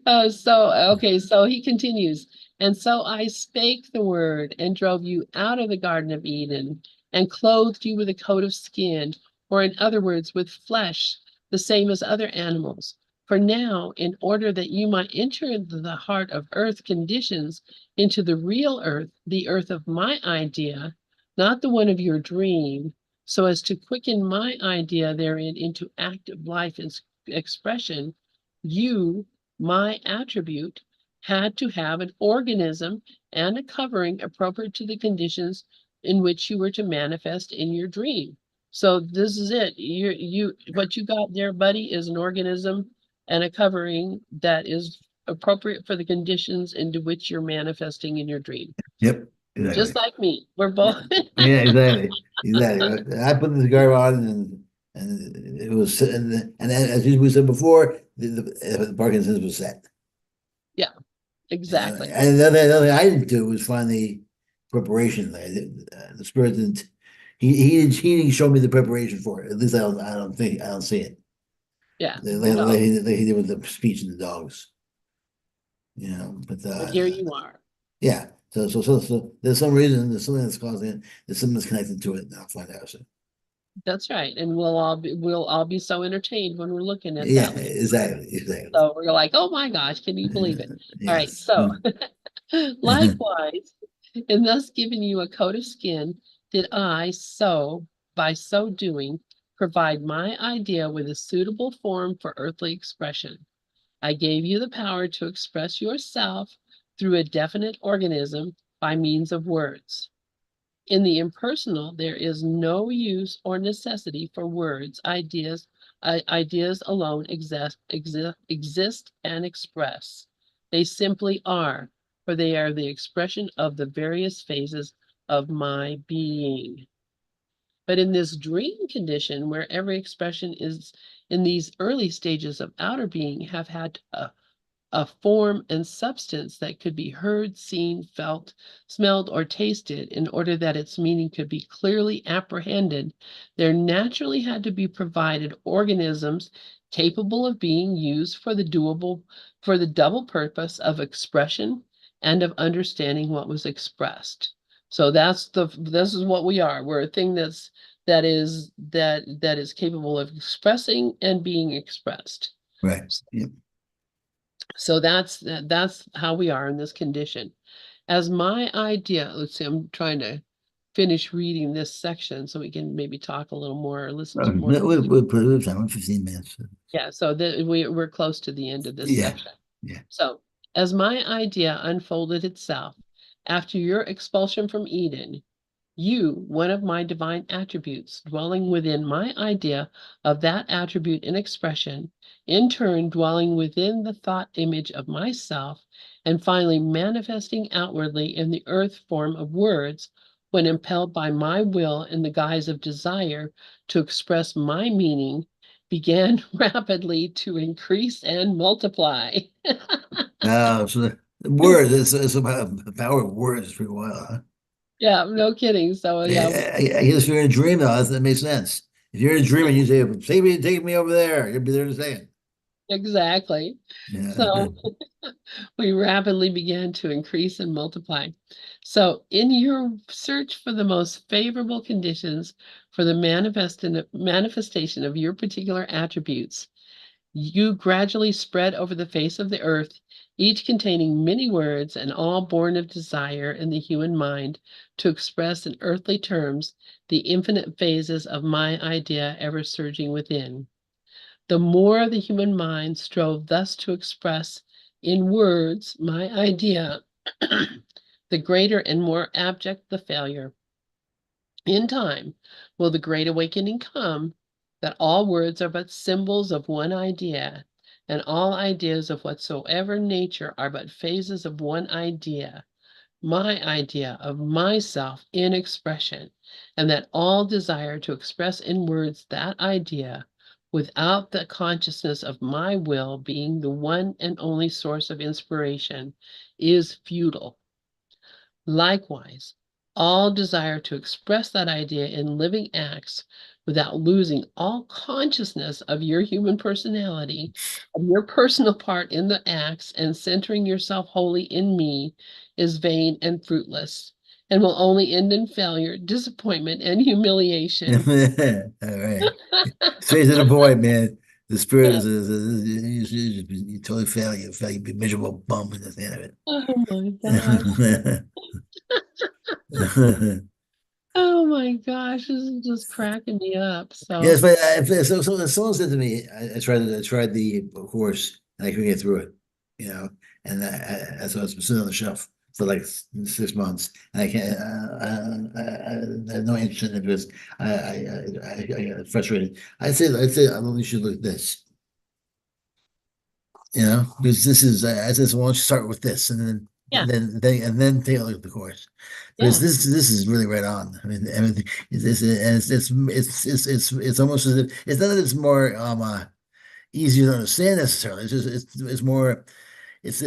Speaker 2: okay, so he continues. And so I spake the word and drove you out of the Garden of Eden and clothed you with a coat of skin, or in other words, with flesh, the same as other animals. For now, in order that you might enter into the heart of earth conditions, into the real earth, the earth of my idea, not the one of your dream, so as to quicken my idea therein into active life and expression, you, my attribute, had to have an organism and a covering appropriate to the conditions in which you were to manifest in your dream. So this is it. What you got there, buddy, is an organism and a covering that is appropriate for the conditions into which you're manifesting in your dream.
Speaker 1: Yep,
Speaker 2: Just
Speaker 1: exactly.
Speaker 2: like me. We're both.
Speaker 1: Yeah, exactly, exactly. I put this guy on, and it was, and then, as we said before, the Parkinson's was set.
Speaker 2: Yeah, exactly.
Speaker 1: And the other thing I didn't do was find the preparation. The spirit didn't. He didn't show me the preparation for it. At least I don't see it.
Speaker 2: Yeah.
Speaker 1: Like
Speaker 2: No,
Speaker 1: he did with the speech and the dogs. But
Speaker 2: but here you are.
Speaker 1: yeah. So there's some reason, there's something that's causing it. There's something that's connected to it. And I'll find out. So,
Speaker 2: That's right. And we'll all be so entertained when we're looking at
Speaker 1: yeah,
Speaker 2: that later.
Speaker 1: exactly, exactly.
Speaker 2: So we're like, oh my gosh, can you believe it? All right.
Speaker 1: Yes.
Speaker 2: So likewise, in thus giving you a coat of skin, did I so, by so doing, provide my idea with a suitable form for earthly expression. I gave you the power to express yourself through a definite organism by means of words. In the impersonal, there is no use or necessity for words. Ideas alone exist and express. They simply are, for they are the expression of the various phases of my being. But in this dream condition, where every expression is in these early stages of outer being, have had a form and substance that could be heard, seen, felt, smelled, or tasted in order that its meaning could be clearly apprehended, there naturally had to be provided organisms capable of being used for the double purpose of expression and of understanding what was expressed. So this is what we are. We're a thing that is capable of expressing and being expressed.
Speaker 1: Right. Yep.
Speaker 2: So that's how we are in this condition. As my idea, let's see, I'm trying to finish reading this section so we can maybe talk a little more or listen to more.
Speaker 1: We'll put it time, 15 minutes.
Speaker 2: Yeah, so we're close to the end of this
Speaker 1: Yeah.
Speaker 2: section.
Speaker 1: Yeah.
Speaker 2: So, as my idea unfolded itself after your expulsion from Eden, you, one of my divine attributes, dwelling within my idea of that attribute in expression, in turn dwelling within the thought image of myself, and finally manifesting outwardly in the earth form of words, when impelled by my will in the guise of desire to express my meaning, began rapidly to increase and multiply.
Speaker 1: So the words, it's about the power of words for a while, huh?
Speaker 2: Yeah, no kidding. So yeah,
Speaker 1: I guess if you're in a dream, though, that makes sense. If you're in a dream and you say, take me over there, you'll be there in a second.
Speaker 2: Exactly.
Speaker 1: Yeah.
Speaker 2: So we rapidly began to increase and multiply. So, in your search for the most favorable conditions for the manifestation of your particular attributes, you gradually spread over the face of the earth, each containing many words and all born of desire in the human mind to express in earthly terms the infinite phases of my idea ever surging within. The more the human mind strove thus to express in words my idea, the greater and more abject the failure. In time will the great awakening come that all words are but symbols of one idea, and all ideas of whatsoever nature are but phases of one idea, my idea of myself in expression, and that all desire to express in words that idea without the consciousness of my will being the one and only source of inspiration is futile. Likewise, all desire to express that idea in living acts without losing all consciousness of your human personality, of your personal part in the acts, and centering yourself wholly in me is vain and fruitless, and will only end in failure, disappointment, and humiliation.
Speaker 1: All right. Straight to the point, man. The spirit you totally fail. You fail. You be a miserable bum at the end
Speaker 2: Oh my gosh.
Speaker 1: of it.
Speaker 2: Oh my gosh, this is just cracking me up.
Speaker 1: Yes,
Speaker 2: So,
Speaker 1: but so someone said to me, I tried the course and I couldn't get through it, you know, and so it's sitting on the shelf for like 6 months, and I can't. I have no interest in it because I get frustrated. I don't think you should look at this, because this is. I said, so why don't you start with this, and then
Speaker 2: yeah,
Speaker 1: take a look at the course. Because
Speaker 2: yeah.
Speaker 1: this is really right on. I mean, everything it's almost as if it's not that it's more easier to understand necessarily. It's just it's more it's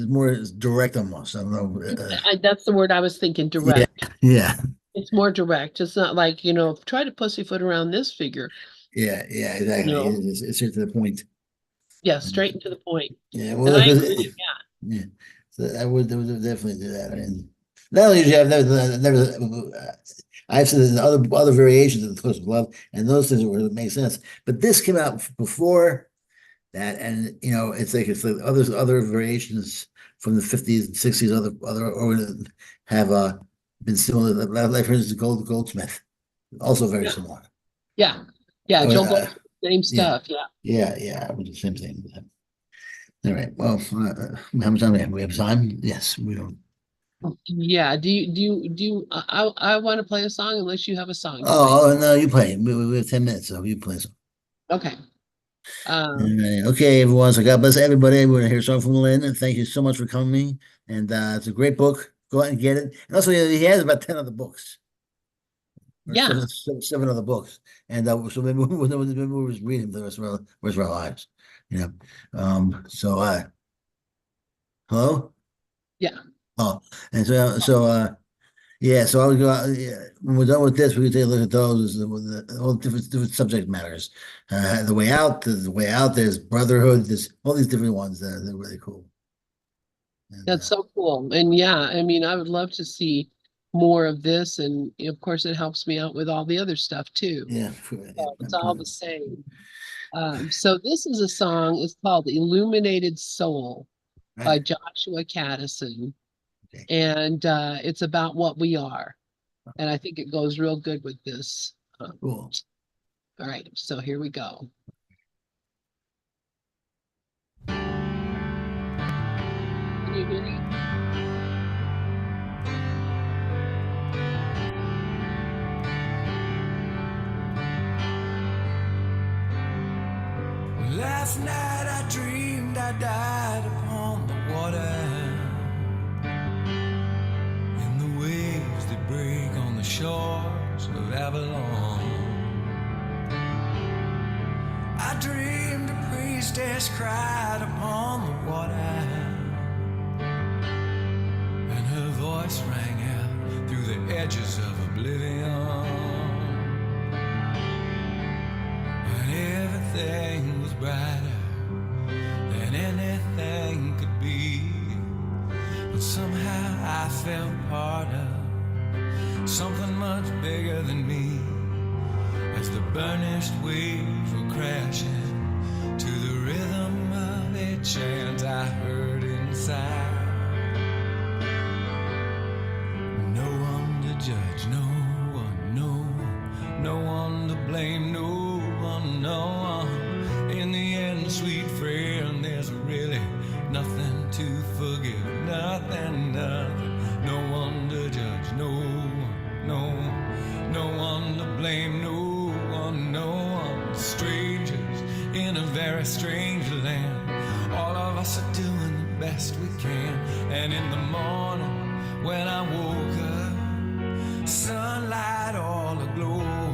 Speaker 1: more direct almost. I don't know.
Speaker 2: That's the word I was thinking,
Speaker 1: Yeah,
Speaker 2: direct.
Speaker 1: yeah,
Speaker 2: It's more direct. It's not like, try to pussyfoot around this figure,
Speaker 1: yeah,
Speaker 2: you
Speaker 1: exactly.
Speaker 2: know.
Speaker 1: It's straight to the point.
Speaker 2: Yeah, straight and to the point.
Speaker 1: Yeah,
Speaker 2: And
Speaker 1: well,
Speaker 2: I
Speaker 1: because
Speaker 2: agree.
Speaker 1: yeah, so I would definitely do that. I mean, not only usually I've seen other variations of the Cliffs of Love, and those things would make sense. But this came out before that, and it's like other variations from the 50s and 60s, other or have been similar. Like for instance, Goldsmith, also very
Speaker 2: Yeah.
Speaker 1: similar.
Speaker 2: Yeah. Yeah. Joel
Speaker 1: Uh,
Speaker 2: Goldsmith, same
Speaker 1: yeah,
Speaker 2: stuff. Yeah.
Speaker 1: yeah, it was the same thing. All right. Well, how much time do we have? We have time? Yes, we don't.
Speaker 2: Yeah. I want to play a song unless you have a song to play.
Speaker 1: Oh, no, you play. We have 10 minutes, so you play some.
Speaker 2: Okay.
Speaker 1: All
Speaker 2: Um,
Speaker 1: right. Okay, everyone. So God bless everybody. We're gonna hear a song from Lynn, and thank you so much for coming. And it's a great book. Go out and get it. And also, he has about 10 other books, or
Speaker 2: yeah.
Speaker 1: seven other books. And so maybe we'll just read them for the rest of our lives. You know. So hello?
Speaker 2: Yeah.
Speaker 1: Oh, and yeah, so I would go out. Yeah, when we're done with this, we can take a look at those, the all different subject matters. The way out, the way out. There's brotherhood. There's all these different ones that are really cool. And
Speaker 2: That's so cool. And yeah, I mean, I would love to see more of this. And of course, it helps me out with all the other stuff too.
Speaker 1: yeah,
Speaker 2: So it's all the same. So this is a song. It's called "Illuminated Soul"
Speaker 1: right.
Speaker 2: by Joshua Caddison,
Speaker 1: Okay,
Speaker 2: and it's about what we are. And I think it goes real good with this.
Speaker 1: cool.
Speaker 2: All right, so here we go. Can you hear me?
Speaker 3: Last night I dreamed I died upon the water, in the waves that break on the shores of Avalon. I dreamed a priestess cried upon the water, and her voice rang out through the edges of oblivion. When everything was as the burnished waves were crashing to the rhythm of a chant I heard inside. No one to judge, no one, no one to blame, no one, no one. In the end, sweet friend, there's really nothing to forgive, nothing, nothing. No one to judge, no one, no one to blame, no one, no one. Strangers in a very strange land. All of us are doing the best we can. And in the morning when I woke up, sunlight all aglow,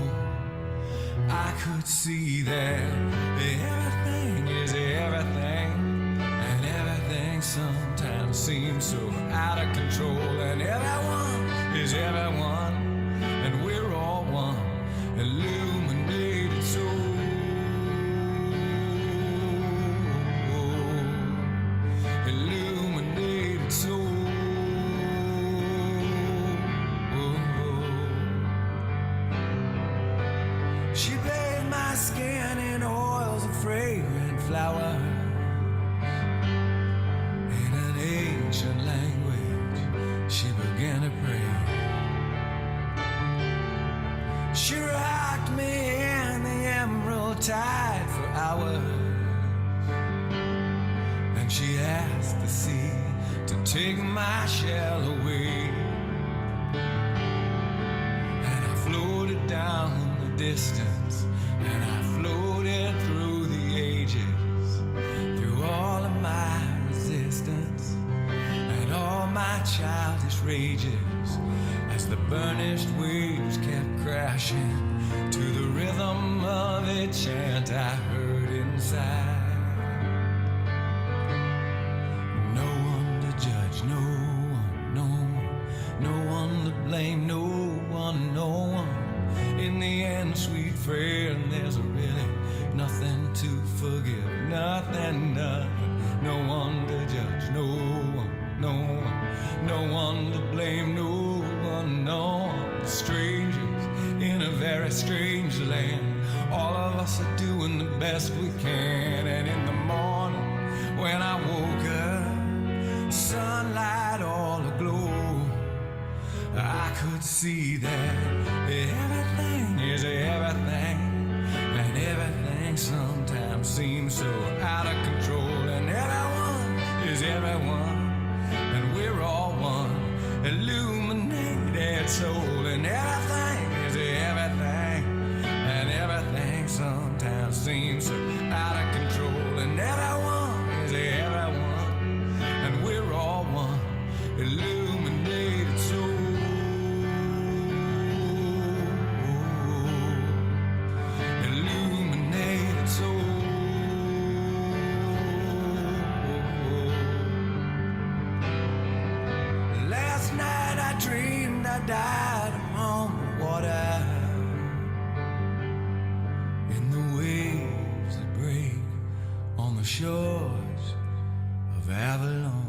Speaker 3: I could see that everything is everything, and everything sometimes seems so out of control, and everyone is everyone, and we're all one, illuminated soul. Illuminated soul. She bathed my skin in oils of fragrant flowers. In an ancient language, she began to pray. She rocked me in the emerald tide for hours, and she asked the sea to take my shell away. And I floated down the distance, and I floated through the ages, through all of my resistance and all my childish rages, as the burnished waves kept crashing to the rhythm of a chant I heard inside. No one to judge, no one, no one to blame, no one, no one. In the end, sweet friend, there's really nothing to forgive, nothing, nothing. No one to judge, no one, no one to blame, no one, no one. Strangers in a very strange land. All of us are doing the best we can. And in the morning when I woke up, sunlight all aglow, I could see that everything is everything, and everything sometimes seems so out of control, and everyone is everyone, and we're all one, illuminated soul, and everything is everything, and everything sometimes seems so out of control, and everyone is everyone, and we're all one, illuminated soul. Illuminated soul. Last night I dreamed I died on the water, in the waves that break on the shores of Avalon.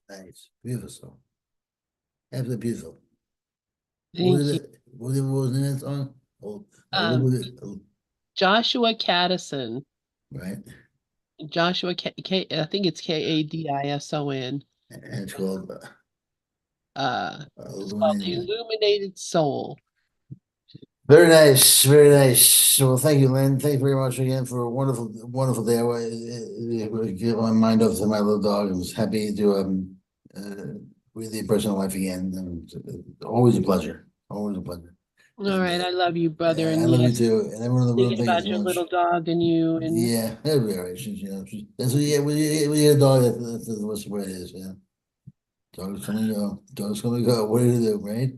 Speaker 1: Nice, beautiful, absolutely beautiful.
Speaker 2: Thank you.
Speaker 1: What was the name of that song? Oh,
Speaker 2: Um, Joshua Caddison.
Speaker 1: right.
Speaker 2: Joshua I think it's Kadison.
Speaker 1: And it's called
Speaker 2: It's called The
Speaker 1: Illuminated.
Speaker 2: Illuminated Soul.
Speaker 1: Very nice, very nice. Well, thank you, Lynn. Thank you very much again for a wonderful, wonderful day. I get my mind off to my little dog. I was happy to read the personal life again. And always a pleasure. Always a pleasure.
Speaker 2: All right, I love you, brother,
Speaker 1: I
Speaker 2: and
Speaker 1: love you
Speaker 2: yes,
Speaker 1: too. And everyone in the room,
Speaker 2: thinking
Speaker 1: thank you
Speaker 2: about
Speaker 1: so
Speaker 2: your
Speaker 1: much.
Speaker 2: little dog and you, and
Speaker 1: Yeah, that'll be all right. That's what you get when you get a dog. That's the way it is. Yeah, dogs come and go. Dogs come and go. What do you do, right?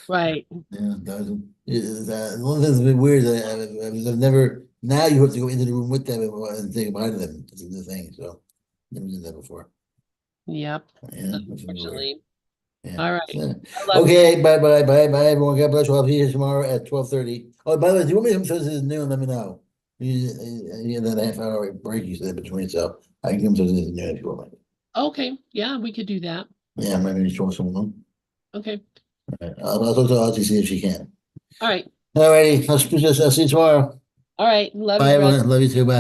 Speaker 2: right.
Speaker 1: Yeah, dogs. The only thing that's been weird is I've never. Now you have to go into the room with them and say goodbye to them. That's the thing. So never did that before.
Speaker 2: Yep.
Speaker 1: Yeah, that's been weird.
Speaker 2: Unfortunately.
Speaker 1: Yeah.
Speaker 2: All right.
Speaker 1: So,
Speaker 2: I love you.
Speaker 1: okay. Bye, everyone. God bless you. I'll be here tomorrow at 12:30. Oh, by the way, do you want me to show this is new? Let me know. Yeah, that half-hour break you said between, so I can come to this new if you want.
Speaker 2: Okay, yeah, we could do that.
Speaker 1: Yeah, maybe just throw someone.
Speaker 2: Okay,
Speaker 1: Right. I'll talk to Audrey, see if she can.
Speaker 2: all right,
Speaker 1: All righty, I'll see you tomorrow.
Speaker 2: all right. Love you,
Speaker 1: Bye,
Speaker 2: Brett.
Speaker 1: everyone. Love you too. Bye.